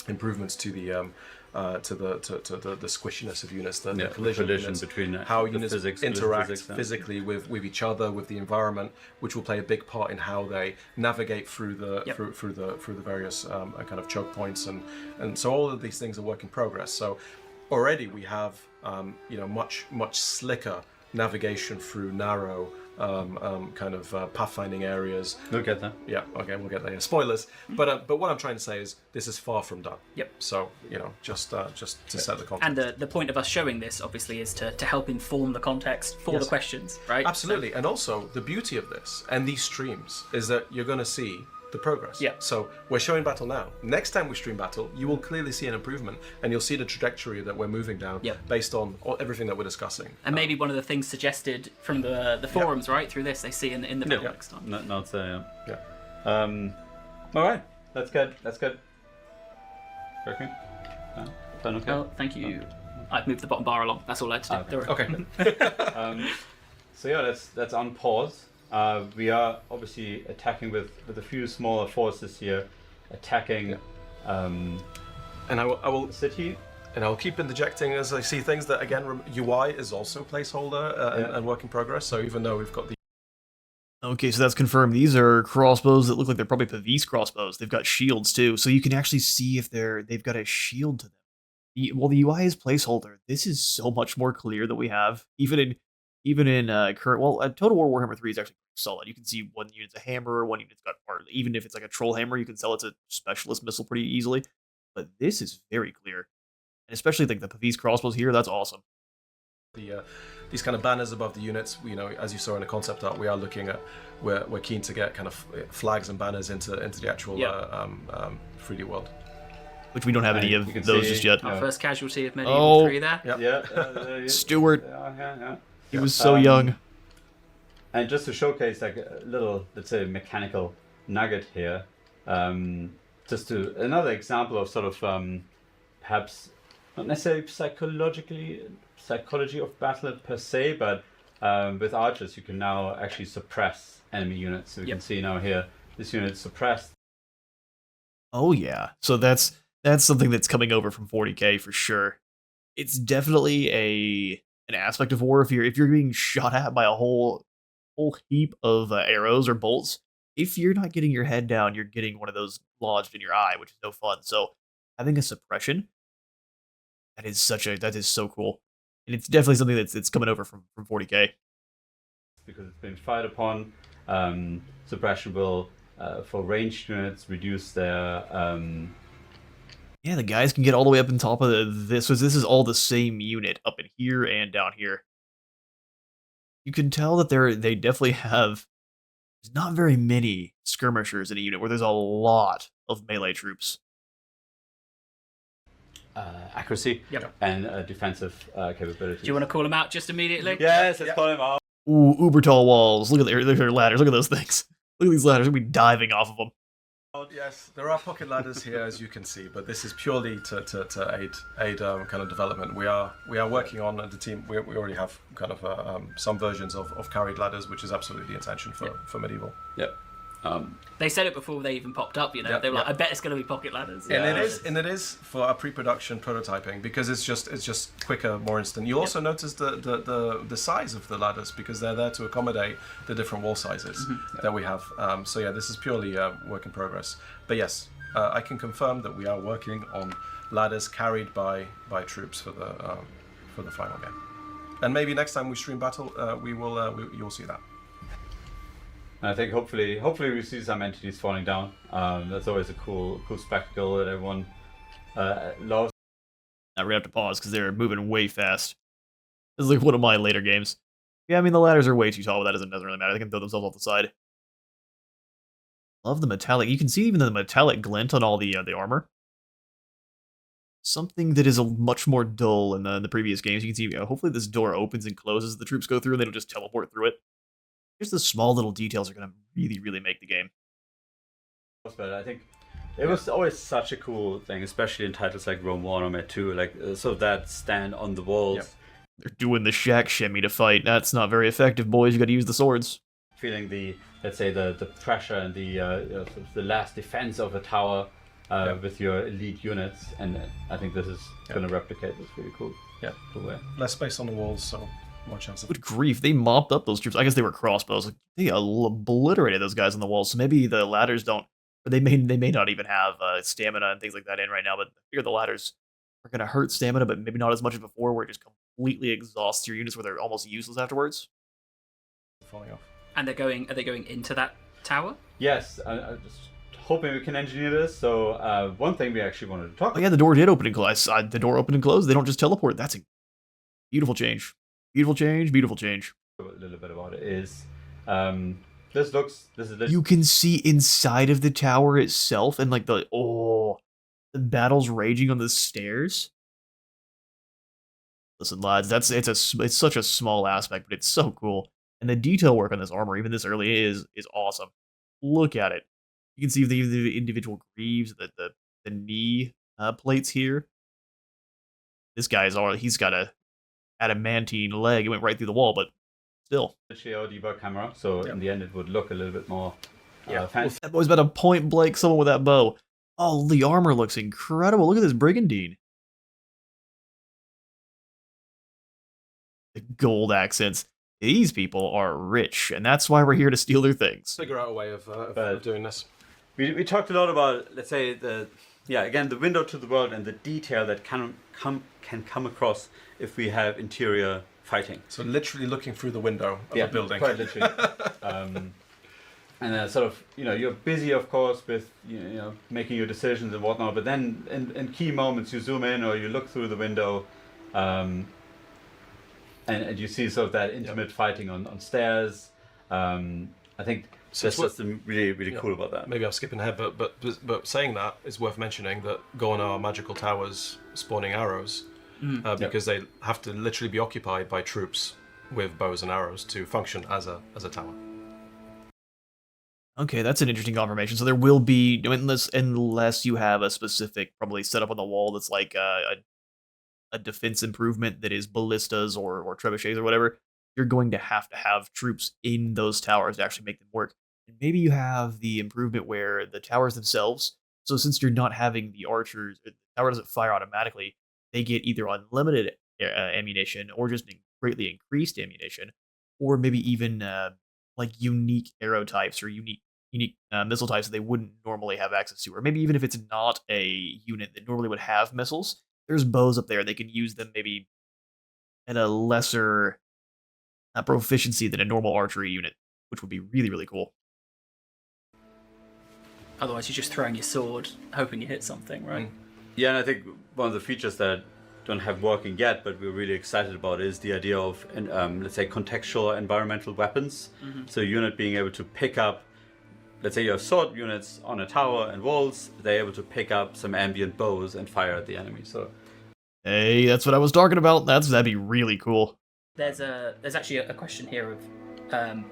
improvements to the squishiness of units, the collision units, between how the units physics, interact physics, yeah. physically with each other, with the environment, which will play a big part in how they navigate through the through the various kind of choke points, and so all of these things are work in progress. So already we have much slicker navigation through narrow kind of pathfinding areas. We'll get there. Yeah, okay, we'll get there. Yeah. Spoilers, but what I'm trying to say is this is far from done. Yep. So just to set the context. And the point of us showing this, obviously, is to help inform the context for the questions, right? Absolutely, and also the beauty of this and these streams is that you're going to see the progress. Yeah. So we're showing battle now. Next time we stream battle, you will clearly see an improvement, and you'll see the trajectory that we're moving down based on everything that we're discussing. And maybe one of the things suggested from the forums, right, through this, they see in the battle next time. Not so. Yeah. All right. That's good. Working. Fine, okay. Well, thank you. I've moved the bottom bar along. That's all I had to do. Okay. So yeah, that's on pause. We are obviously attacking with a few smaller forces here, attacking And I will the city. And I'll keep interjecting as I see things that, again, UI is also placeholder and work in progress. So even though we've got the... Okay, so that's confirmed. These are crossbows that look like they're probably Pavis crossbows. They've got shields too, so you can actually see if they've got a shield to them. The UI is placeholder. This is so much more clear that we have, even in current. Well, Total War Warhammer 3 is actually solid. You can see one unit's a hammer, one unit's got part. Even if it's like a troll hammer, you can sell it to specialist missile pretty easily. But this is very clear, and especially like the Pavis crossbows here. That's awesome. These kind of banners above the units, as you saw in the concept art, we are looking at, we're keen to get kind of flags and banners into the actual 3D world. Which we don't have any of those just yet. Our first casualty of Medieval 3 there. Yep. Yeah. Stuart. Yeah. He was so young. And just to showcase like a little, let's say, mechanical nugget here, just to another example of sort of perhaps not necessarily psychology of battle per se, but with archers you can now actually suppress enemy units. So you can see now here this unit is suppressed. Oh yeah, so that's something that's coming over from 40k for sure. It's definitely an aspect of war if you're being shot at by a whole heap of arrows or bolts. If you're not getting your head down, you're getting one of those lodged in your eye, which is no fun. So having a suppression, that is so cool, and it's definitely something that's coming over from 40k. Because it's been fired upon, suppression will for ranged units reduce their. Yeah, the guys can get all the way up on top of this. So this is all the same unit up in here and down here. You can tell that they definitely have. There's not very many skirmishers in a unit where there's a lot of melee troops. Accuracy and defensive capabilities. Do you want to call them out just immediately? Yes, let's call them out. Ooh, uber tall walls. Look at their ladders. Look at those things. Look at these ladders. We're going to be diving off of them. Yes, there are pocket ladders here, as you can see, but this is purely to aid kind of development. We are working on the team. We already have kind of some versions of carried ladders, which is absolutely the intention for medieval. Yep. They said it before they even popped up. They were like, "I bet it's going to be pocket ladders." And it is for our pre-production prototyping because it's just quicker, more instant. You'll also notice the size of the ladders because they're there to accommodate the different wall sizes that we have. So yeah, this is purely work in progress. But yes, I can confirm that we are working on ladders carried by troops for the final game. And maybe next time we stream battle, you'll see that. I think hopefully we see some entities falling down. That's always a cool spectacle that everyone loves. Now we have to pause because they're moving way fast. This is like one of my later games. Yeah, I mean the ladders are way too tall, but that doesn't really matter. They can throw themselves off the side. Love the metallic. You can see even the metallic glint on all the armor. Something that is a much more dull in the previous games. You can see hopefully this door opens and closes as the troops go through, and they don't just teleport through it. Just the small little details are going to really, really make the game. But I think it was always such a cool thing, especially in titles like Rome 1 or Med 2, like sort of that stand on the walls. They're doing the shack shimmy to fight. That's not very effective, boys. You gotta use the swords. Feeling the, let's say, the pressure and the sort of the last defense of a tower with your elite units, and I think this is going to replicate this really cool. Yeah. Cool way. Less space on the walls, so more chance of. Good grief, they mopped up those troops. I guess they were crossbows. Like, they obliterated those guys on the walls. So maybe the ladders don't, or they may not even have stamina and things like that in right now. But I figure the ladders are going to hurt stamina, but maybe not as much as before, where it just completely exhausts your units, where they're almost useless afterwards. Falling off. And are they going into that tower? Yes, I'm just hoping we can engineer this. So one thing we actually wanted to talk. Oh yeah, the door did open and close. The door opened and closed. They don't just teleport. That's a beautiful change. Beautiful change. Beautiful change. A little bit about it is this is you can see inside of the tower itself, and like the battle's raging on the stairs. Listen, lads, it's such a small aspect, but it's so cool. And the detail work on this armor, even this early, is awesome. Look at it. You can see the individual greaves, the knee plates here. This guy's he's got a adamantine leg. It went right through the wall, but still. the Sheo debug camera, so in the end it would look a little bit more fancy. That boy's about to point blank someone with that bow. Oh, the armor looks incredible. Look at this brigandine. The gold accents. These people are rich, and that's why we're here to steal their things. Figure out a way of doing this. We talked a lot about, let's say, the window to the world and the detail that can come across if we have interior fighting. So literally looking through the window of a building. Quite literally. And then sort of, you're busy, of course, with making your decisions and whatnot. But then in key moments, you zoom in or you look through the window, and you see sort of that intimate fighting on stairs. I think there's something really cool about that. Maybe I'm skipping ahead, but saying that, it's worth mentioning that Gorn are magical towers spawning arrows, because they have to literally be occupied by troops with bows and arrows to function as a tower. Okay, that's an interesting confirmation. So there will be, unless you have a specific probably setup on the wall that's like a defense improvement that is ballistas or trebuchets or whatever, you're going to have troops in those towers to actually make them work. And maybe you have the improvement where the towers themselves, so since you're not having the archers, the tower doesn't fire automatically, they get either unlimited ammunition or just greatly increased ammunition, or maybe even like unique arrow types or unique missile types that they wouldn't normally have access to. Or maybe even if it's not a unit that normally would have missiles, there's bows up there. They can use them maybe at a lesser proficiency than a normal archery unit, which would be really, really cool. Otherwise, you're just throwing your sword, hoping you hit something, right? Yeah, and I think one of the features that don't have working yet, but we're really excited about, is the idea of, let's say, contextual environmental weapons. So a unit being able to pick up, let's say you have sword units on a tower and walls, they're able to pick up some ambient bows and fire at the enemy. So, hey, that's what I was talking about. That'd be really cool. There's actually a question here of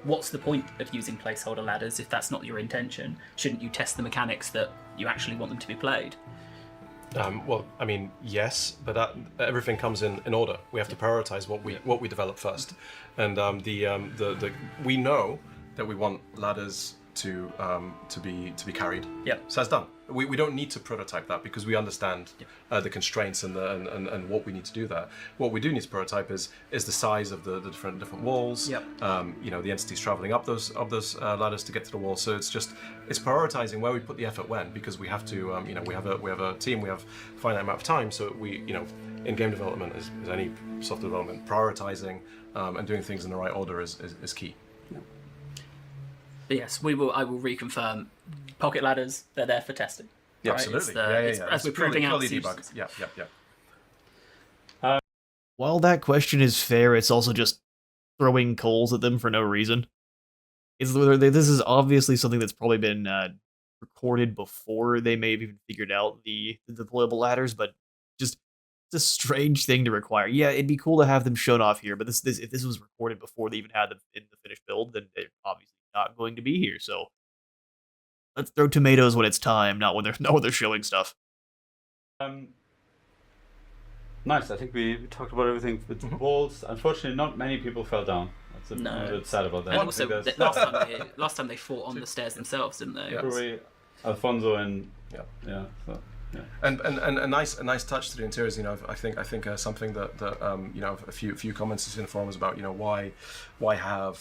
what's the point of using placeholder ladders if that's not your intention? Shouldn't you test the mechanics that you actually want them to be played? Well, I mean, yes, but everything comes in order. We have to prioritize what we develop first, and we know that we want ladders to be carried. Yep. So that's done. We don't need to prototype that because we understand the constraints and what we need to do there. What we do need to prototype is the size of the different walls. Yep. The entities traveling up those ladders to get to the wall. So it's prioritizing where we put the effort when, because we have to we have a team, we have a finite amount of time. So we in game development as any software development, prioritizing and doing things in the right order is key. But yes, I will reconfirm. Pocket ladders, they're there for testing. Yeah, right? absolutely. As we're proving out purely the debug. Yeah. While that question is fair, it's also just throwing coals at them for no reason. This is obviously something that's probably been recorded before they may have even figured out the deployable ladders, but just it's a strange thing to require. Yeah, it'd be cool to have them shown off here, but if this was recorded before they even had them in the finished build, then they're obviously not going to be here. So let's throw tomatoes when it's time, not when they're showing stuff. Nice. I think we talked about everything with walls. Unfortunately, not many people fell down. That's I'm a bit sad about that. And also, last time they fought on the stairs themselves, didn't they? Yeah. Probably Alfonso and Yeah. So, yeah. And a nice touch to the interiors. I think something that a few comments in the forums about why have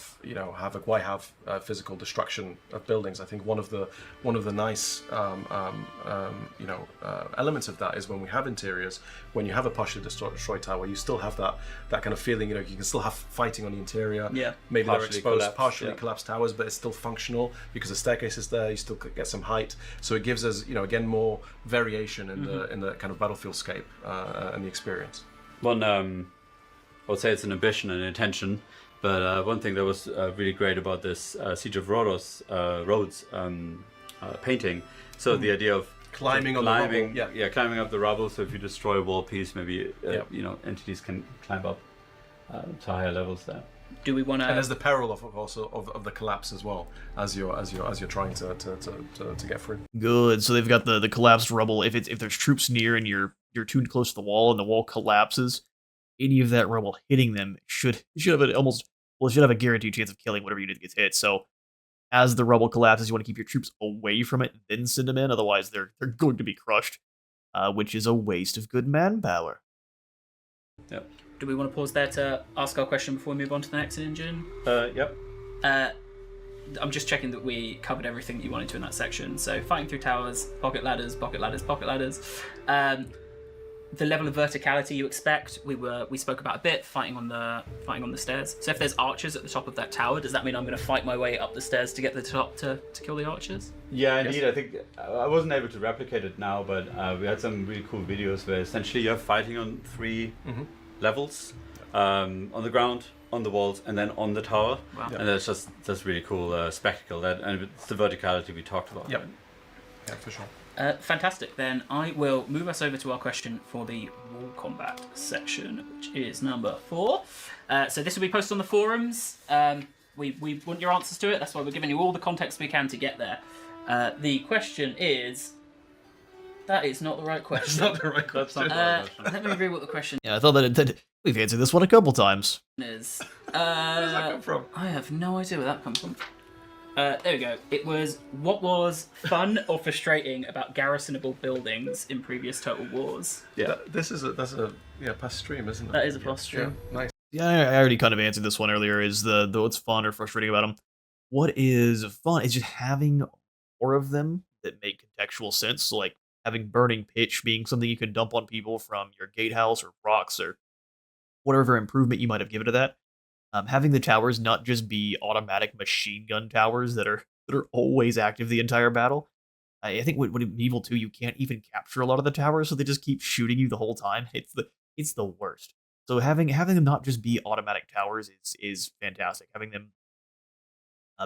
physical destruction of buildings. I think one of the nice elements of that is when we have interiors, when you have a partially destroyed tower, you still have that kind of feeling. You can still have fighting on the interior. Yeah. Maybe they're Partially exposed, collapsed, partially collapsed towers, but it's still functional because the staircase is there. You still get some height, so it gives us again more variation in the kind of battlefield scape and the experience. One, I would say it's an ambition and intention, but one thing that was really great about this Siege of Rhodos Rhodes painting. So the idea of Climbing on the rubble, climbing up the rubble. So if you destroy a wall piece, maybe entities can climb up to higher levels there. Do we want to? And there's the peril of the collapse as well as you're trying to get through. Good. So they've got the collapsed rubble. If there's troops near and you're too close to the wall and the wall collapses, any of that rubble hitting them should have a guaranteed chance of killing whatever unit gets hit. So as the rubble collapses, you want to keep your troops away from it, then send them in. Otherwise, they're going to be crushed, which is a waste of good manpower. Yep. Do we want to pause there to ask our question before we move on to the next engine? Yep. I'm just checking that we covered everything that you wanted to in that section. So fighting through towers, pocket ladders, pocket ladders, pocket ladders. The level of verticality you expect, we spoke about a bit. Fighting on the stairs. So if there's archers at the top of that tower, does that mean I'm going to fight my way up the stairs to get to the top to kill the archers? Yeah, indeed. I think I wasn't able to replicate it now, but we had some really cool videos where essentially you're fighting on 3 levels, on the ground, on the walls, and then on the tower. Wow. And that's really cool spectacle. And it's the verticality we talked about. Yep. Yeah, for sure. Fantastic. Then I will move us over to our question for the wall combat section, which is number 4. So this will be posted on the forums. We want your answers to it. That's why we're giving you all the context we can to get there. The question is. That is not the right question. It's not the right question. Let me read what the question Yeah, I thought that we've answered this one a couple times. is. Where does that come from? I have no idea where that comes from. There we go. It was, what was fun or frustrating about garrisonable buildings in previous Total Wars? Yeah. That's a past stream, isn't it? That is a past stream. Yeah, nice. Yeah, I already kind of answered this one earlier. Is the what's fun or frustrating about them? What is fun is just having more of them that make contextual sense. So like having burning pitch being something you can dump on people from your gatehouse or rocks or whatever improvement you might have given to that. Having the towers not just be automatic machine gun towers that are always active the entire battle. I think when in Medieval 2 you can't even capture a lot of the towers, so they just keep shooting you the whole time. It's the worst. So having them not just be automatic towers is fantastic. Having them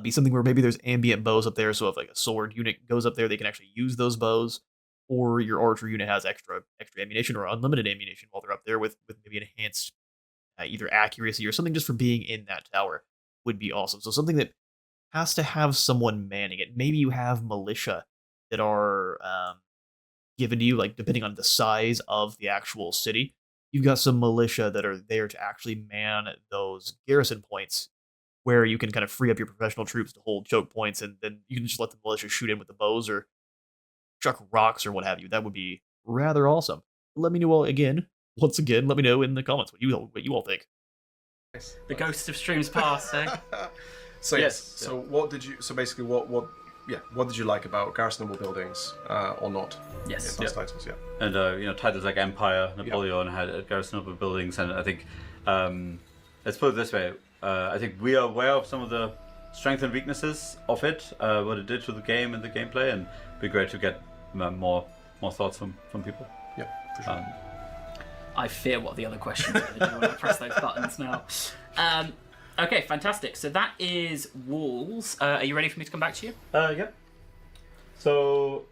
be something where maybe there's ambient bows up there, so if like a sword unit goes up there, they can actually use those bows, or your archer unit has extra ammunition or unlimited ammunition while they're up there with maybe enhanced either accuracy or something just for being in that tower would be awesome. So something that has to have someone manning it. Maybe you have militia that are given to you, like depending on the size of the actual city. You've got some militia that are there to actually man those garrison points where you can kind of free up your professional troops to hold choke points, and then you can just let the militia shoot in with the bows or chuck rocks or what have you. That would be rather awesome. Let me know once again, let me know in the comments what you all think. Nice. The ghosts of streams past, eh? So Yes. So what did you? So basically, what did you like about garrisonable buildings or not? Yes. Those titles, yeah. And titles like Empire, Napoleon had garrisonable buildings, and I think let's put it this way: I think we are aware of some of the strengths and weaknesses of it, what it did to the game and the gameplay, and it'd be great to get more thoughts from people. Yeah, for sure. I fear what the other questions are going to do when I press those buttons now. Okay, fantastic. So that is walls. Are you ready for me to come back to you? Yep. So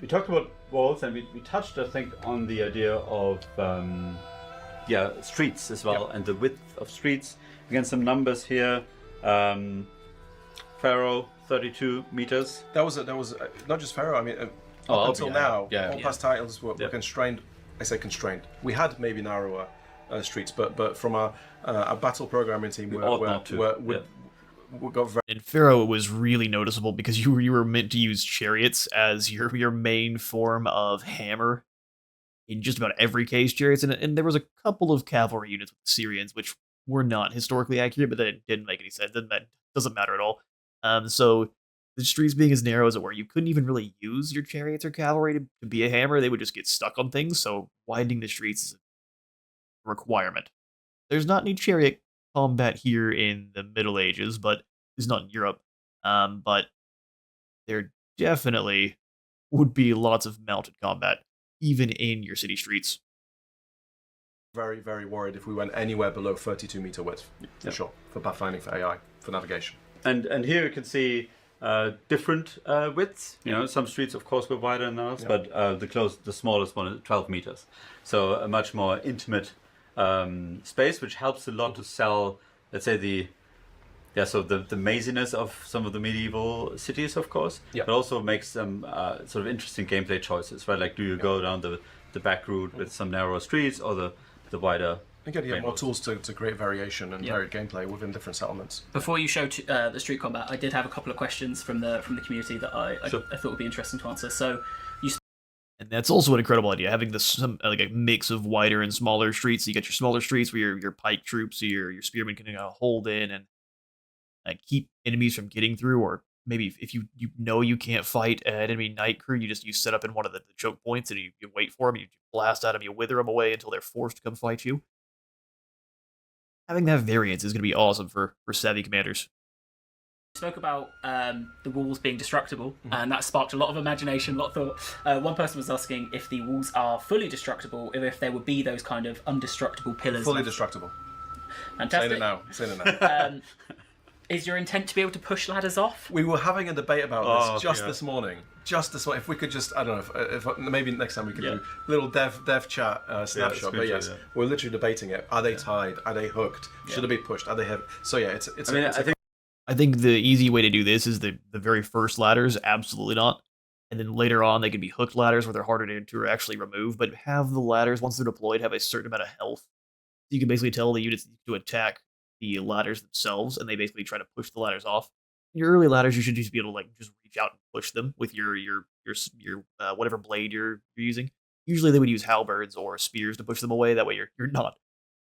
we talked about walls, and we touched, I think, on the idea of streets as well, and the width of streets. Again, some numbers here. Pharaoh, 32 meters. That was not just Pharaoh. I mean, up until now, all past titles were constrained I say constrained. We had maybe narrower streets, but from a battle programming team, we got very. In Pharaoh, it was really noticeable because you were meant to use chariots as your main form of hammer in just about every case, chariots, and there was a couple of cavalry units with the Syrians, which were not historically accurate, but that didn't make any sense. Doesn't matter at all. So the streets being as narrow as it were, you couldn't even really use your chariots or cavalry to be a hammer. They would just get stuck on things. So widening the streets is a requirement. There's not any chariot combat here in the Middle Ages, but it's not in Europe. But there definitely would be lots of mounted combat, even in your city streets. Very, very worried if we went anywhere below 32-meter width, for sure, for pathfinding, for AI, for navigation. And here you can see different widths. You know, some streets, of course, were wider than others, but the smallest one is 12 meters. So a much more intimate space, which helps a lot to sell, let's say, the maziness of some of the medieval cities, of course, but also makes some sort of interesting gameplay choices, right? Like, do you go down the back route with some narrow streets, or the wider? Again, you have more tools to create variation and varied gameplay within different settlements. Before you show the street combat, I did have a couple of questions from the community that I thought would be interesting to answer. So and that's also an incredible idea, having like a mix of wider and smaller streets. So you get your smaller streets where your pike troops, your spearmen can hold in and keep enemies from getting through, or maybe if you know you can't fight an enemy night crew, you set up in one of the choke points and you wait for them, you blast at them, you wither them away until they're forced to come fight you. Having that variance is going to be awesome for savvy commanders. You spoke about the walls being destructible, and that sparked a lot of imagination, a lot of thought. One person was asking if the walls are fully destructible, if there would be those kind of undestructible pillars. Fully destructible. Fantastic. Say it now. Is your intent to be able to push ladders off? We were having a debate about this this morning. If we could just, I don't know, if maybe next time we could do a little dev chat snapshot. But yes, we're literally debating it. Are they tied? Are they hooked? Should they be pushed? Are they heavy? So yeah, I think the easy way to do this is the very first ladders, absolutely not. And then later on, they can be hooked ladders where they're harder to actually remove, but have the ladders, once they're deployed, have a certain amount of health. So you can basically tell the units to attack the ladders themselves, and they basically try to push the ladders off. Your early ladders, you should just be able to just reach out and push them with your whatever blade you're using. Usually, they would use halberds or spears to push them away. That way, you're not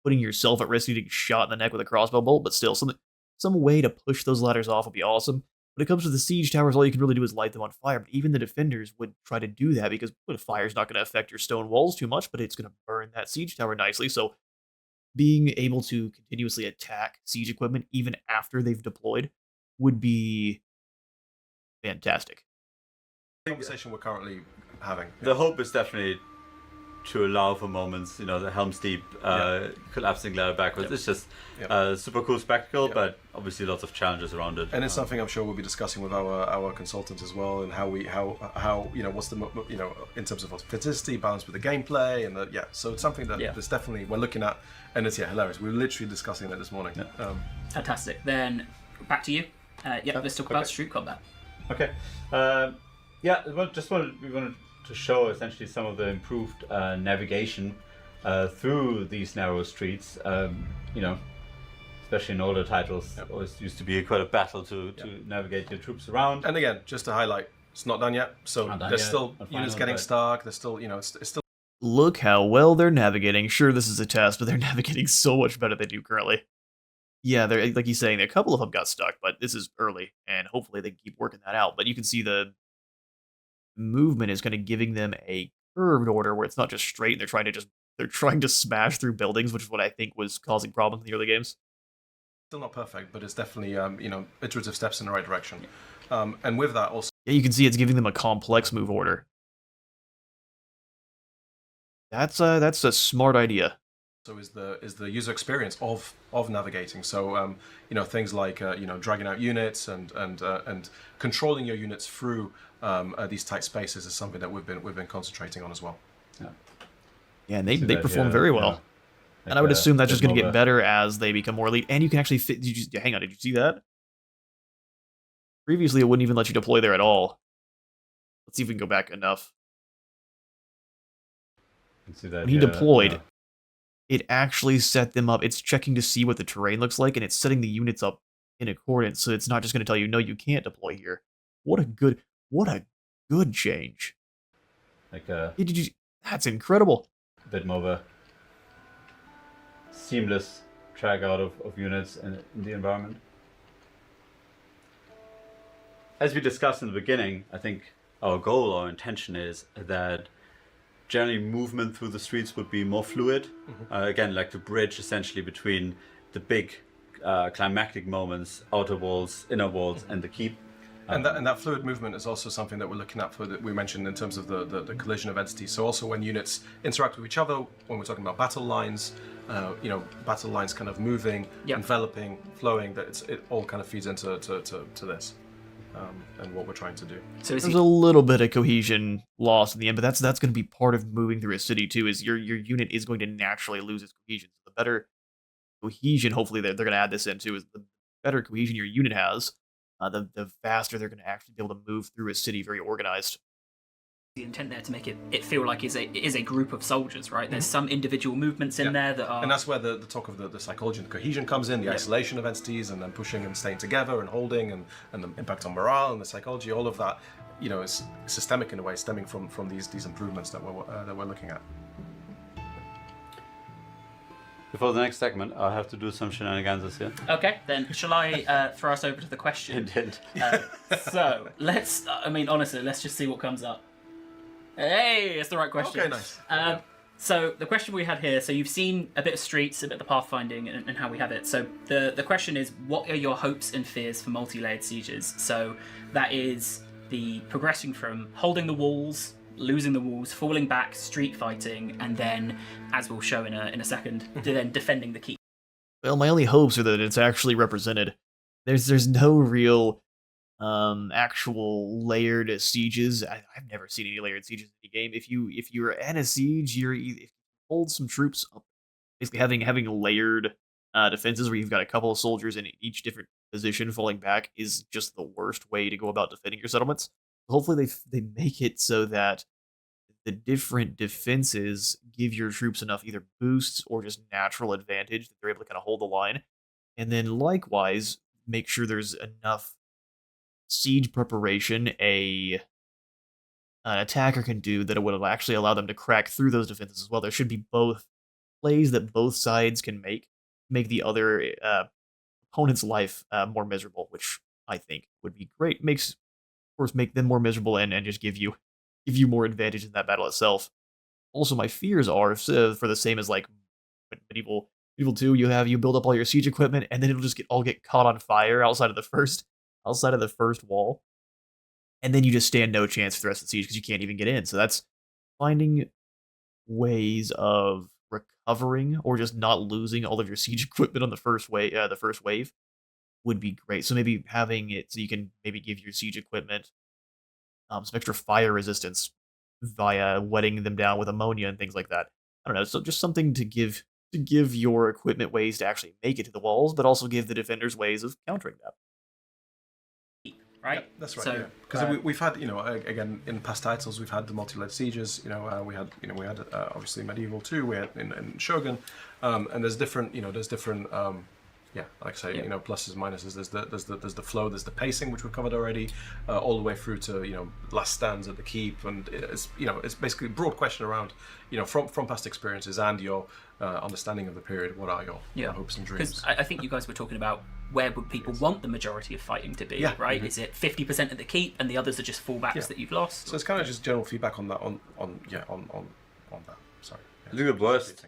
putting yourself at risk of getting shot in the neck with a crossbow bolt. But still, some way to push those ladders off would be awesome. When it comes to the siege towers, all you can really do is light them on fire. But even the defenders would try to do that because fire's not going to affect your stone walls too much, but it's going to burn that siege tower nicely. So being able to continuously attack siege equipment even after they've deployed would be fantastic. The conversation we're currently having. The hope is definitely to allow for moments, the Helm's Deep collapsing ladder backwards. It's just a super cool spectacle, but obviously lots of challenges around it. And it's something I'm sure we'll be discussing with our consultants as well, and how what's the in terms of authenticity, balance with the gameplay, and so it's something that there's definitely we're looking at, and it's hilarious. We were literally discussing that this morning. Fantastic. Then back to you. Let's talk about street combat. Okay. We wanted to show essentially some of the improved navigation through these narrow streets. Especially in older titles, it always used to be quite a battle to navigate your troops around. And again, just to highlight, it's not done yet. So there's still units getting stuck. There's still, it's still. Look how well they're navigating. Sure, this is a test, but they're navigating so much better than they do currently. Yeah, they're like he's saying, a couple of them got stuck, but this is early, and hopefully they can keep working that out. But you can see the movement is kind of giving them a curved order where it's not just straight, and they're trying to smash through buildings, which is what I think was causing problems in the early games. Still not perfect, but it's definitely iterative steps in the right direction. And with that also, you can see it's giving them a complex move order. That's a smart idea. So is the user experience of navigating. So things like dragging out units and controlling your units through these tight spaces is something that we've been concentrating on as well. Yeah, and they perform very well. And I would assume that's just going to get better as they become more elite. And you can actually fit. Hang on, did you see that? Previously, it wouldn't even let you deploy there at all. Let's see if we can go back enough. can see that. When he Yeah, deployed, yeah. it actually set them up. It's checking to see what the terrain looks like, and it's setting the units up in accordance. So it's not just going to tell you, no, you can't deploy here. What a good change. Like a That's incredible. bit more of a seamless track out of units in the environment. As we discussed in the beginning, I think our goal, our intention is that generally movement through the streets would be more fluid. Again, like to bridge essentially between the big climactic moments, outer walls, inner walls, and the keep. And that fluid movement is also something that we're looking at for that we mentioned in terms of the collision of entities. So also when units interact with each other, when we're talking about battle lines, battle lines kind of moving, enveloping, flowing, that it all kind of feeds into to this. And what we're trying to do. So There's a little bit of cohesion lost in the end, but that's going to be part of moving through a city too. Is your unit is going to naturally lose its cohesion. So the better cohesion, hopefully they're going to add this into, is the better cohesion your unit has, the faster they're going to actually be able to move through a city very organized. the intent there to make it feel like it is a group of soldiers, right? There's some individual movements in there that are... And that's where the talk of the psychology and the cohesion comes in, the isolation of entities, and then pushing and staying together and holding, and the impact on morale and the psychology, all of that, is systemic in a way, stemming from these improvements that we're looking at. Before the next segment, I'll have to do some shenanigans here. Okay, then shall I throw us over to the question? Indeed. So, honestly, let's just see what comes up. Hey, it's the right question. Okay, nice. So the question we had here, so you've seen a bit of streets, a bit of the pathfinding and how we have it. So the question is, what are your hopes and fears for multi-layered sieges? So that is the progressing from holding the walls, losing the walls, falling back, street fighting, and then, as we'll show in a second, then defending the keep. Well, my only hopes are that it's actually represented. There's no real actual layered sieges. I've never seen any layered sieges in the game. If you're in a siege, if you hold some troops up, basically having layered defenses where you've got a couple of soldiers in each different position falling back is just the worst way to go about defending your settlements. Hopefully they make it so that the different defenses give your troops enough either boosts or just natural advantage that they're able to kind of hold the line. And then likewise, make sure there's enough siege preparation an attacker can do that it would actually allow them to crack through those defenses as well. There should be both plays that both sides can make the other opponent's life more miserable, which I think would be great. Makes, of course, make them more miserable and just give you more advantage in that battle itself. Also, my fears are for the same as like medieval 2, you build up all your siege equipment and then it'll just get caught on fire outside of the first wall, and then you just stand no chance for the rest of the siege because you can't even get in. So that's finding ways of recovering or just not losing all of your siege equipment on the first wave would be great. So maybe having it so you can maybe give your siege equipment some extra fire resistance via wetting them down with ammonia and things like that. I don't know. So just something to give your equipment ways to actually make it to the walls, but also give the defenders ways of countering that. Right? Yeah, that's right. So, because we've had, again, in past titles, we've had the multi-layered sieges. We had obviously medieval 2. We had in Shogun, and there's different, like I say, pluses and minuses. There's the flow, there's the pacing, which we've covered already, all the way through to last stands at the keep, and it's basically a broad question around from past experiences and your understanding of the period. What are your hopes and dreams? Because I think you guys were talking about where would people want the majority of fighting to be, right? Mm-hmm. Is it 50% at the keep and the others are just fallbacks that you've lost? So it's kind of just general feedback on that. On that. Sorry. I think the worst.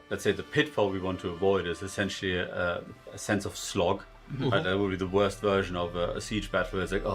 Let's say the pitfall we want to avoid is essentially a sense of slog. Mm-hmm. Right? That would be the worst version of a siege battle. It's like,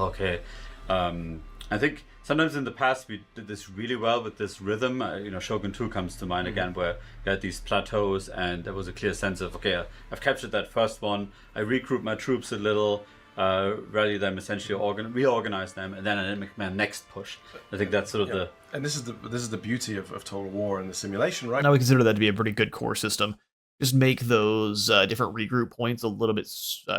I think sometimes in the past we did this really well with this rhythm. Shogun 2 comes to mind again, where you had these plateaus and there was a clear sense of, okay, I've captured that first one, I regroup my troops a little, rally them, essentially reorganize them, and then I make my next push. I think that's sort of the... And this is the beauty of Total War and the simulation, right? Now we consider that to be a pretty good core system. Just make those different regroup points a little bit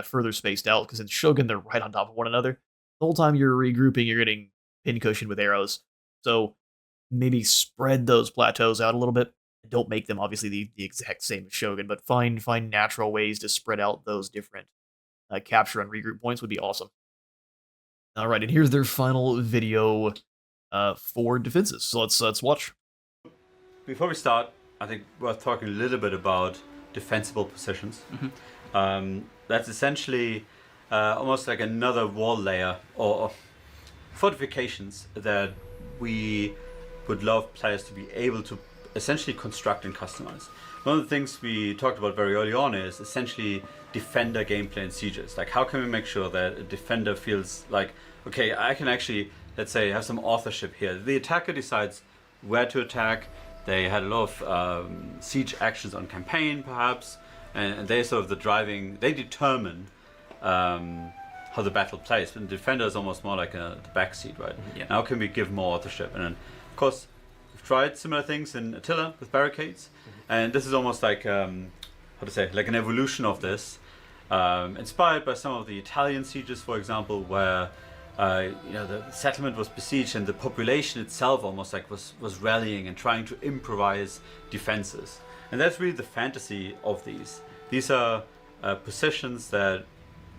further spaced out, because in Shogun they're right on top of one another. The whole time you're regrouping, you're getting pincushion with arrows. So maybe spread those plateaus out a little bit. Don't make them obviously the exact same as Shogun, but find natural ways to spread out those different capture and regroup points would be awesome. All right, and here's their final video for defenses. So let's watch. Before we start, I think worth talking a little bit about defensible positions. That's essentially almost like another wall layer or fortifications that we would love players to be able to essentially construct and customize. One of the things we talked about very early on is essentially defender gameplay in sieges. Like, how can we make sure that a defender feels like, okay, I can actually, let's say, have some authorship here. The attacker decides where to attack. They had a lot of siege actions on campaign, perhaps, and they sort of they determine how the battle plays. But the defender is almost more like the backseat, right? Yeah. Now can we give more authorship? And then, of course, we've tried similar things in Attila with barricades, and this is almost like like an evolution of this, inspired by some of the Italian sieges, for example, where the settlement was besieged and the population itself almost like was rallying and trying to improvise defenses. And that's really the fantasy of these. These are positions that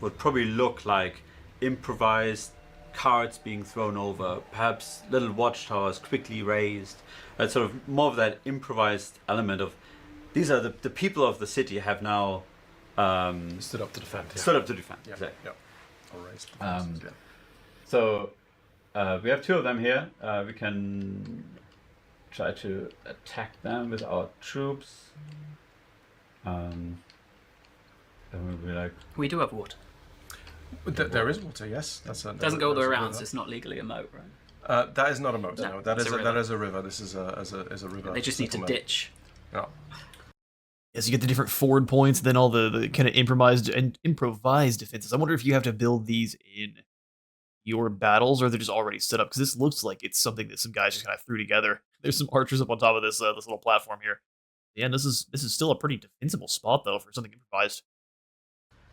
would probably look like improvised cards being thrown over, perhaps little watchtowers quickly raised. That's sort of more of that improvised element of these are the people of the city have now Stood up to defend. Yeah. stood up to defend. Yeah. Exactly. Yeah. Or raised defenses, yeah. So we have two of them here. We can try to attack them with our troops. Then we'll be like, We do have water. There is water, yes. Doesn't go all the way around, so it's not legally a moat, right? That is not a moat. No, No, that it's is a river. that is a river. This is a river. They just need to settlement. ditch. Yeah. Yes, you get the different forward points, then all the kind of improvised defenses. I wonder if you have to build these in your battles, or they're just already set up. Because this looks like it's something that some guys just kind of threw together. There's some archers up on top of this this little platform here. Yeah, and this is still a pretty defensible spot though for something improvised.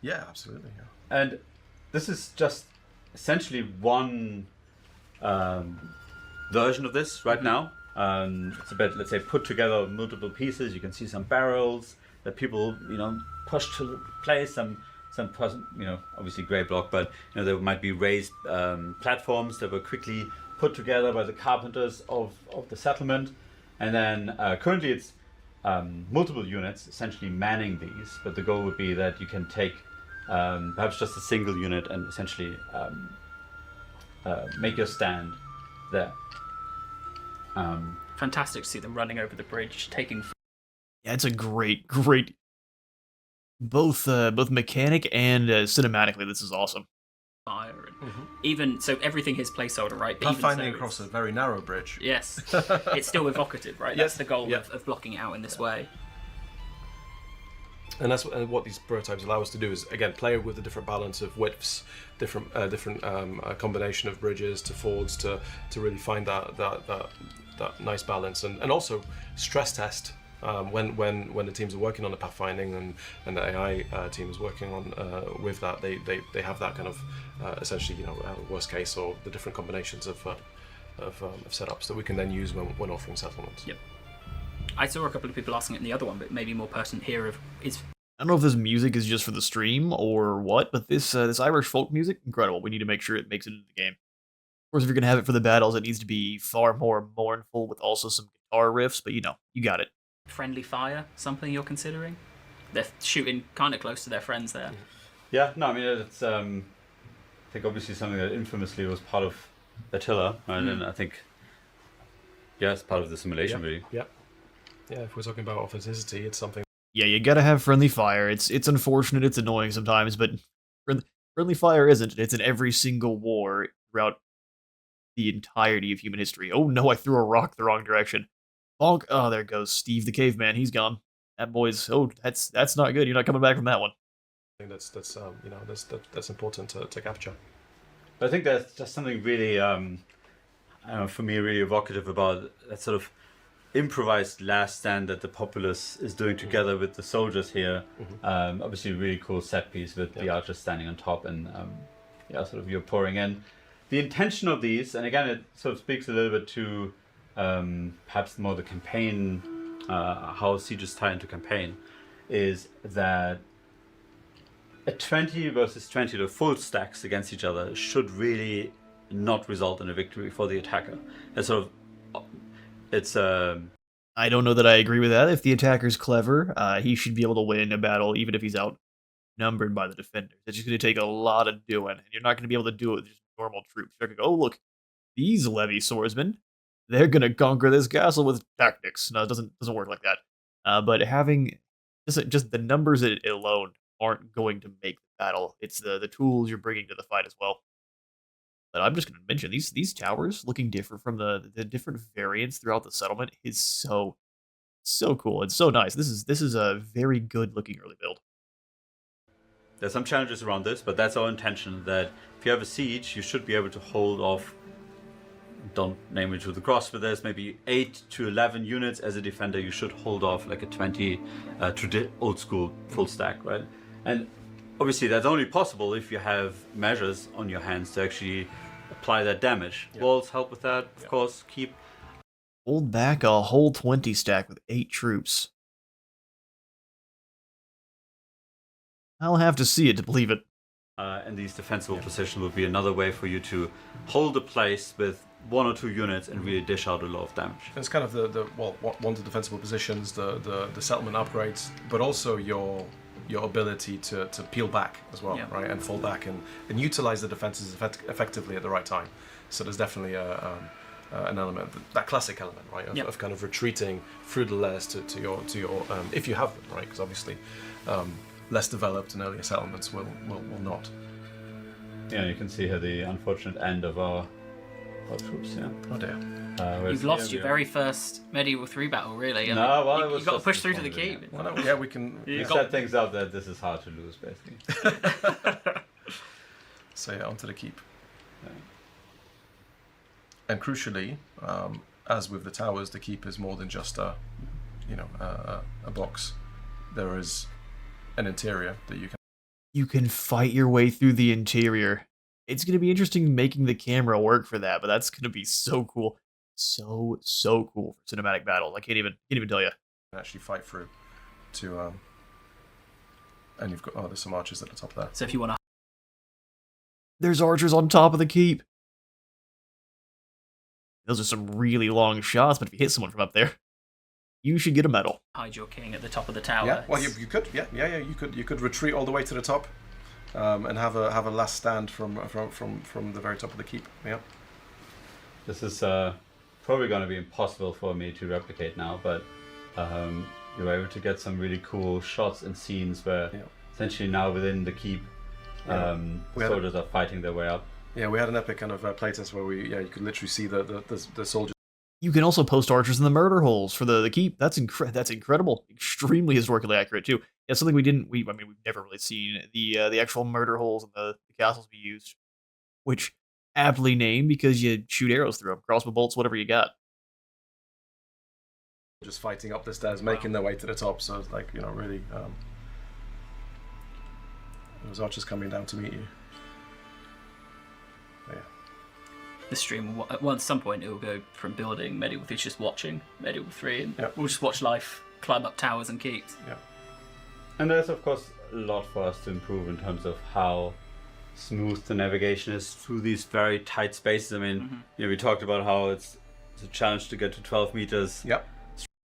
Yeah, absolutely. Yeah. and this is just essentially one version of this right now. It's a bit, let's say, put together multiple pieces. You can see some barrels that people, push to place. Some obviously grey block, but there might be raised platforms that were quickly put together by the carpenters of the settlement. And then currently it's multiple units essentially manning these, but the goal would be that you can take perhaps just a single unit and essentially make your stand there. Fantastic to see them running over the bridge, taking Yeah, it's a great both mechanic and cinematically. This is awesome. fire. And even so, everything is placeholder, right? But even Pathfinding so, across a very narrow bridge. Yes, it's still evocative, right? That's the goal of blocking it out in this way. And that's what these prototypes allow us to do is, again, play with the different balance of widths, different combination of bridges to fords to really find that nice balance, and also stress test when the teams are working on the pathfinding and the AI team is working on with that. They have that kind of essentially worst case or the different combinations of setups that we can then use when offering settlements. Yep. I saw a couple of people asking it in the other one, but maybe more pertinent here I don't know if this music is just for the stream or what, but this Irish folk music, incredible. We need to make sure it makes it into the game. Of course, if you're going to have it for the battles, it needs to be far more mournful with also some guitar riffs, but you got it. friendly fire, something you're considering? They're shooting kind of close to their friends there. Yeah, no, I mean, it's I think obviously something that infamously was part of Attila, right? And I think, it's part of the simulation, really. Yeah, if we're talking about authenticity, it's something. Yeah, you gotta have friendly fire. It's unfortunate, it's annoying sometimes, but friendly fire isn't. It's in every single war throughout the entirety of human history. Oh no, I threw a rock the wrong direction. Bonk. Oh, there goes Steve the caveman. He's gone. That boy's. Oh, that's not good. You're not coming back from that one. That's important to capture. But I think there's just something really, for me, really evocative about that sort of improvised last stand that the populace is doing together with the soldiers here. Obviously, really cool set piece with the archers standing on top and sort of you're pouring in. The intention of these, and again, it sort of speaks a little bit to perhaps more the campaign, how sieges tie into campaign, is that a 20 versus 20, the full stacks against each other, should really not result in a victory for the attacker. It's sort of, it's I don't know that I agree with that. If the attacker's clever, he should be able to win a battle even if he's outnumbered by the defenders. It's just going to take a lot of doing, and you're not going to be able to do it with just normal troops. You're going to go, oh, look, these levy swordsmen, they're going to conquer this castle with tactics. No, it doesn't work like that. But having just the numbers alone aren't going to make the battle. It's the tools you're bringing to the fight as well. But I'm just going to mention these towers looking different from the different variants throughout the settlement is so cool. It's so nice. This is a very good looking early build. There's some challenges around this, but that's our intention, that if you have a siege, you should be able to hold off, don't name it to the cross, but there's maybe 8 to 11 units as a defender. You should hold off like a 20 old school full stack, right? And obviously that's only possible if you have measures on your hands to actually apply that damage. Yeah. Walls help with that, of course. Hold back a whole 20 stack with 8 troops. I'll have to see it to believe it. And these defensible positions will be another way for you to hold a place with 1 or 2 units and really dish out a lot of damage. And it's kind of one of the defensible positions, the settlement upgrades, but also your ability to peel back as well, right, and fall back and utilize the defenses effectively at the right time. So there's definitely an element, that classic element, right, of kind of retreating through the layers to your if you have them, right, because obviously less developed and earlier settlements will not. Yeah, you can see here the unfortunate end of our troops. Yeah. Oh dear. You've lost your very first Medieval 3 battle, really. You've got to push through to the keep. Well, no, yeah, we can. You set things up that this is hard to lose, basically. So yeah, onto the keep. Yeah. And crucially, as with the towers, the keep is more than just a box. There is an interior that you can fight your way through the interior. It's going to be interesting making the camera work for that, but that's going to be so cool. So cool for cinematic battles. I can't even tell you. Actually fight through to and you've got there's some archers at the top there. So if you want to, there's archers on top of the keep. Those are some really long shots, but if you hit someone from up there, you should get a medal. Hide your king at the top of the tower. Yeah, well, you could. Yeah. You could retreat all the way to the top, and have a last stand from the very top of the keep. Yeah. This is probably going to be impossible for me to replicate now, but you were able to get some really cool shots and scenes where essentially now within the keep, soldiers are fighting their way up. Yeah, we had an epic kind of playtest where you could literally see the soldiers. You can also post archers in the murder holes for the keep. That's incredible. Extremely historically accurate too. Yeah, something we've never really seen the actual murder holes in the castles be used, which aptly named because you shoot arrows through them, crossbow bolts, whatever you got. Just fighting up the stairs, making their way to the top. So it's like really, those archers coming down to meet you. Yeah. This stream, at some point, it will go from building Medieval 3 to just watching Medieval 3, and we'll just watch life climb up towers and keeps. Yeah. And there's, of course, a lot for us to improve in terms of how smooth the navigation is through these very tight spaces. I mean, we talked about how it's a challenge to get to 12 meters. Yep.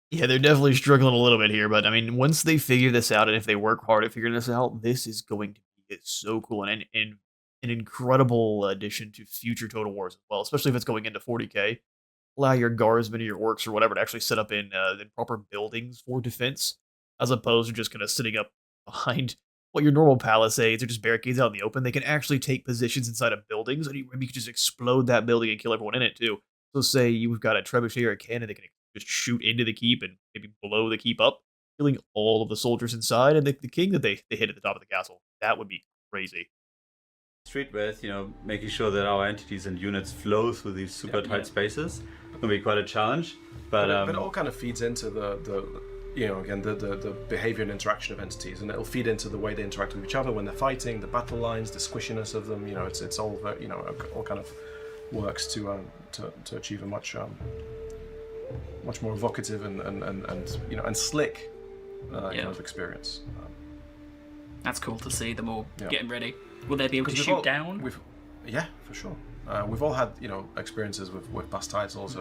Yeah, they're definitely struggling a little bit here, but I mean, once they figure this out, and if they work hard at figuring this out, this is going to be so cool and an incredible addition to future Total Wars as well, especially if it's going into 40k. Allow your guardsmen or your orcs or whatever to actually set up in proper buildings for defense, as opposed to just kind of sitting up behind your normal palisades or just barricades out in the open. They can actually take positions inside of buildings, and you can just explode that building and kill everyone in it too. So say you've got a trebuchet or a cannon, they can just shoot into the keep and maybe blow the keep up, killing all of the soldiers inside and the king that they hit at the top of the castle. That would be crazy. Street with, making sure that our entities and units flow through these super tight spaces will be quite a challenge. But it all kind of feeds into the behavior and interaction of entities, and it'll feed into the way they interact with each other when they're fighting, the battle lines, the squishiness of them. It's all all kind of works to achieve a much evocative and you know, and slick kind of experience. That's cool to see them all Yeah. getting ready. Will they be able to 'Cause shoot down? Yeah, for sure. We've all had, you know, experiences with past titles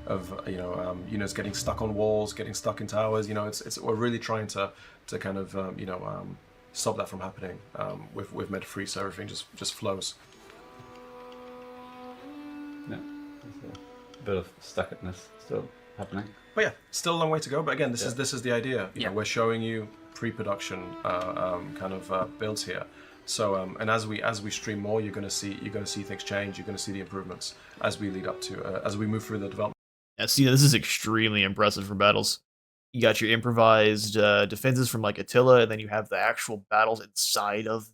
of you know, units getting stuck on walls, getting stuck in towers. You know, it's we're really trying to kind of you know, stop that from happening with meta free, so everything just flows. Yeah, there's a bit of stuckedness still happening. But yeah, still a long way to go. But again, this is the idea. You Yeah. know, we're showing you pre-production kind of builds here. So and as we stream more, you're gonna see things change. You're gonna see the improvements as we lead up to as we move through the development. Yeah, see, this is extremely impressive for battles. You got your improvised defenses from like Attila, and then you have the actual battles inside of the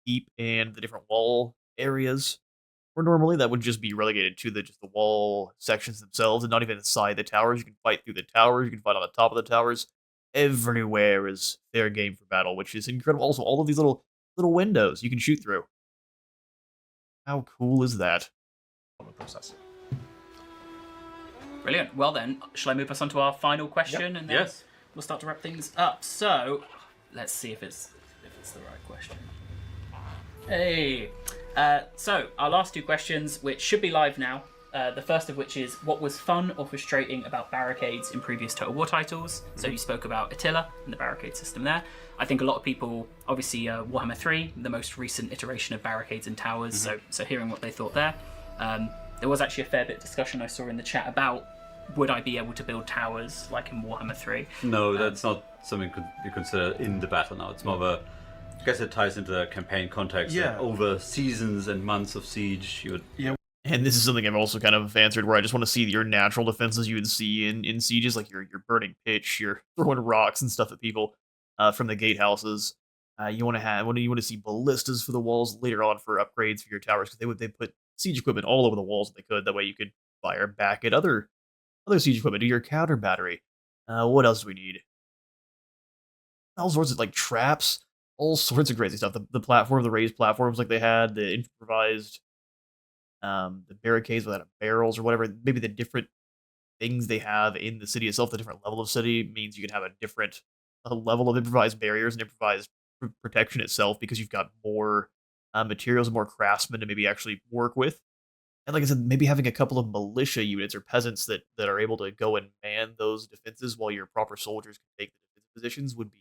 keep and the different wall areas. Where normally that would just be relegated to just the wall sections themselves, and not even inside the towers. You can fight through the towers. You can fight on the top of the towers. Everywhere is fair game for battle, which is incredible. Also, all of these little windows you can shoot through. How cool is that? Process. Brilliant. Well then, shall I move us on to our final question, and then Yes. we'll start to wrap things up. So, let's see if it's the right question. Hey. So our last two questions, which should be live now. The first of which is, what was fun or frustrating about barricades in previous Total War titles? So you spoke about Attila and the barricade system there. I think a lot of people, obviously Warhammer 3, the most recent iteration of barricades and towers, so hearing what they thought there. There was actually a fair bit of discussion I saw in the chat about, would I be able to build towers like in Warhammer 3? No, that's not something you consider in the battle now. It's more of a, I guess it ties into the campaign context. Yeah. That over seasons and months of siege, you would. And this is something I've also kind of answered, where I just want to see your natural defenses you would see in sieges, like your burning pitch, you're throwing rocks and stuff at people from the gatehouses. You want to see ballistas for the walls later on for upgrades for your towers, because they put siege equipment all over the walls if they could. That way you could fire back at other siege equipment, do your counter battery. What else do we need? All sorts of like traps, all sorts of crazy stuff. The platform, the raised platforms like they had, the improvised the barricades without barrels or whatever. Maybe the different things they have in the city itself, the different level of city, means you can have a different level of improvised barriers and improvised protection itself, because you've got more materials and more craftsmen to maybe actually work with. And like I said, maybe having a couple of militia units or peasants that are able to go and man those defenses while your proper soldiers can take the defensive positions would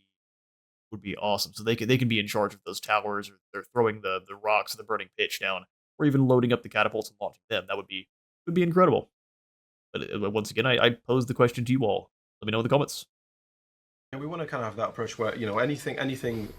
be awesome. So they can be in charge of those towers, or they're throwing the rocks or the burning pitch down, or even loading up the catapults and launching them. That would be incredible. But once again, I pose the question to you all. Let me know in the comments. And we want to kind of have that approach where, you know, anything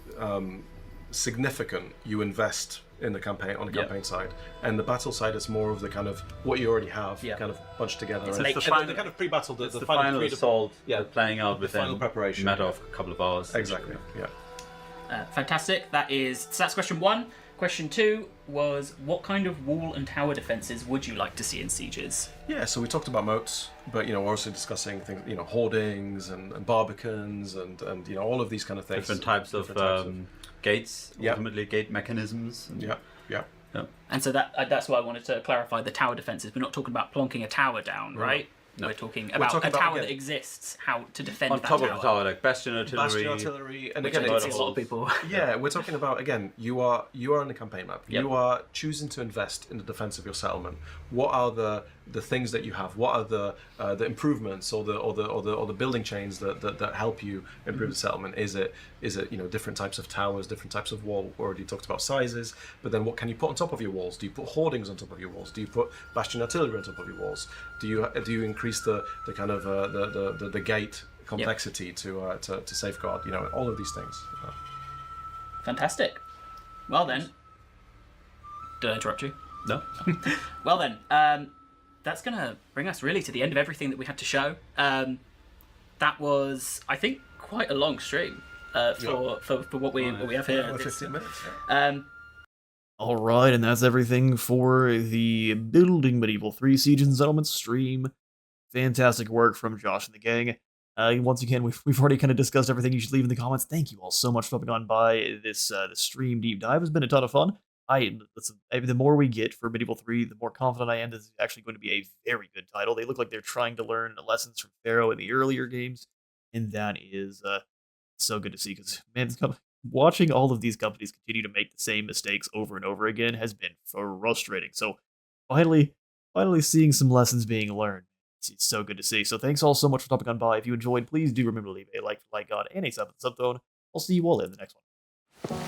significant you invest in the campaign, on the campaign side, and the battle side is more of the kind of what you already have kind of bunched together. It's And late the final- kind of pre-battle, the final assault, playing out the within final preparation, a matter of a couple of hours. Exactly. Yeah. Fantastic. That's question 1. Question 2 was, what kind of wall and tower defenses would you like to see in sieges? Yeah, so we talked about moats, but, you know, we're also discussing things, you know, hoardings and barbicans and you know, all of these kind of things. Different types of gates, ultimately gate mechanisms. Yeah. And so that's why I wanted to clarify the tower defenses. We're not talking about plonking a tower down, right? No. We're talking about a tower that exists, how to defend On that top tower. of the tower, like bastion artillery, and Which I again, did see a lot of people. yeah, we're talking about, again, you are on the campaign map. Yep. You are choosing to invest in the defense of your settlement. What are the things that you have? What are the improvements or the building chains that help you improve the settlement? Is it you know, different types of towers, different types of wall? Already talked about sizes, but then what can you put on top of your walls? Do you put hoardings on top of your walls? Do you put bastion artillery on top of your walls? Do you increase the kind of the gate complexity to safeguard? You know, all of these things. Fantastic. Well then, did I interrupt you? No. Well then, that's going to bring us really to the end of everything that we had to show. That was, I think, quite a long stream for what we have here. 15 minutes. All right, and that's everything for the Building Medieval 3 Siege and Settlements stream. Fantastic work from Josh and the gang. Once again, we've already kind of discussed everything. You should leave in the comments. Thank you all so much for coming on by this stream deep dive. It's been a ton of fun. the more we get for Medieval 3, the more confident I am this is actually going to be a very good title. They look like they're trying to learn lessons from Pharaoh in the earlier games, and that is so good to see because man, watching all of these companies continue to make the same mistakes over and over again has been frustrating. So finally, finally seeing some lessons being learned. It's so good to see. So thanks all so much for stopping on by. If you enjoyed, please do remember to leave a like, God, and a sub on. I'll see you all in the next one.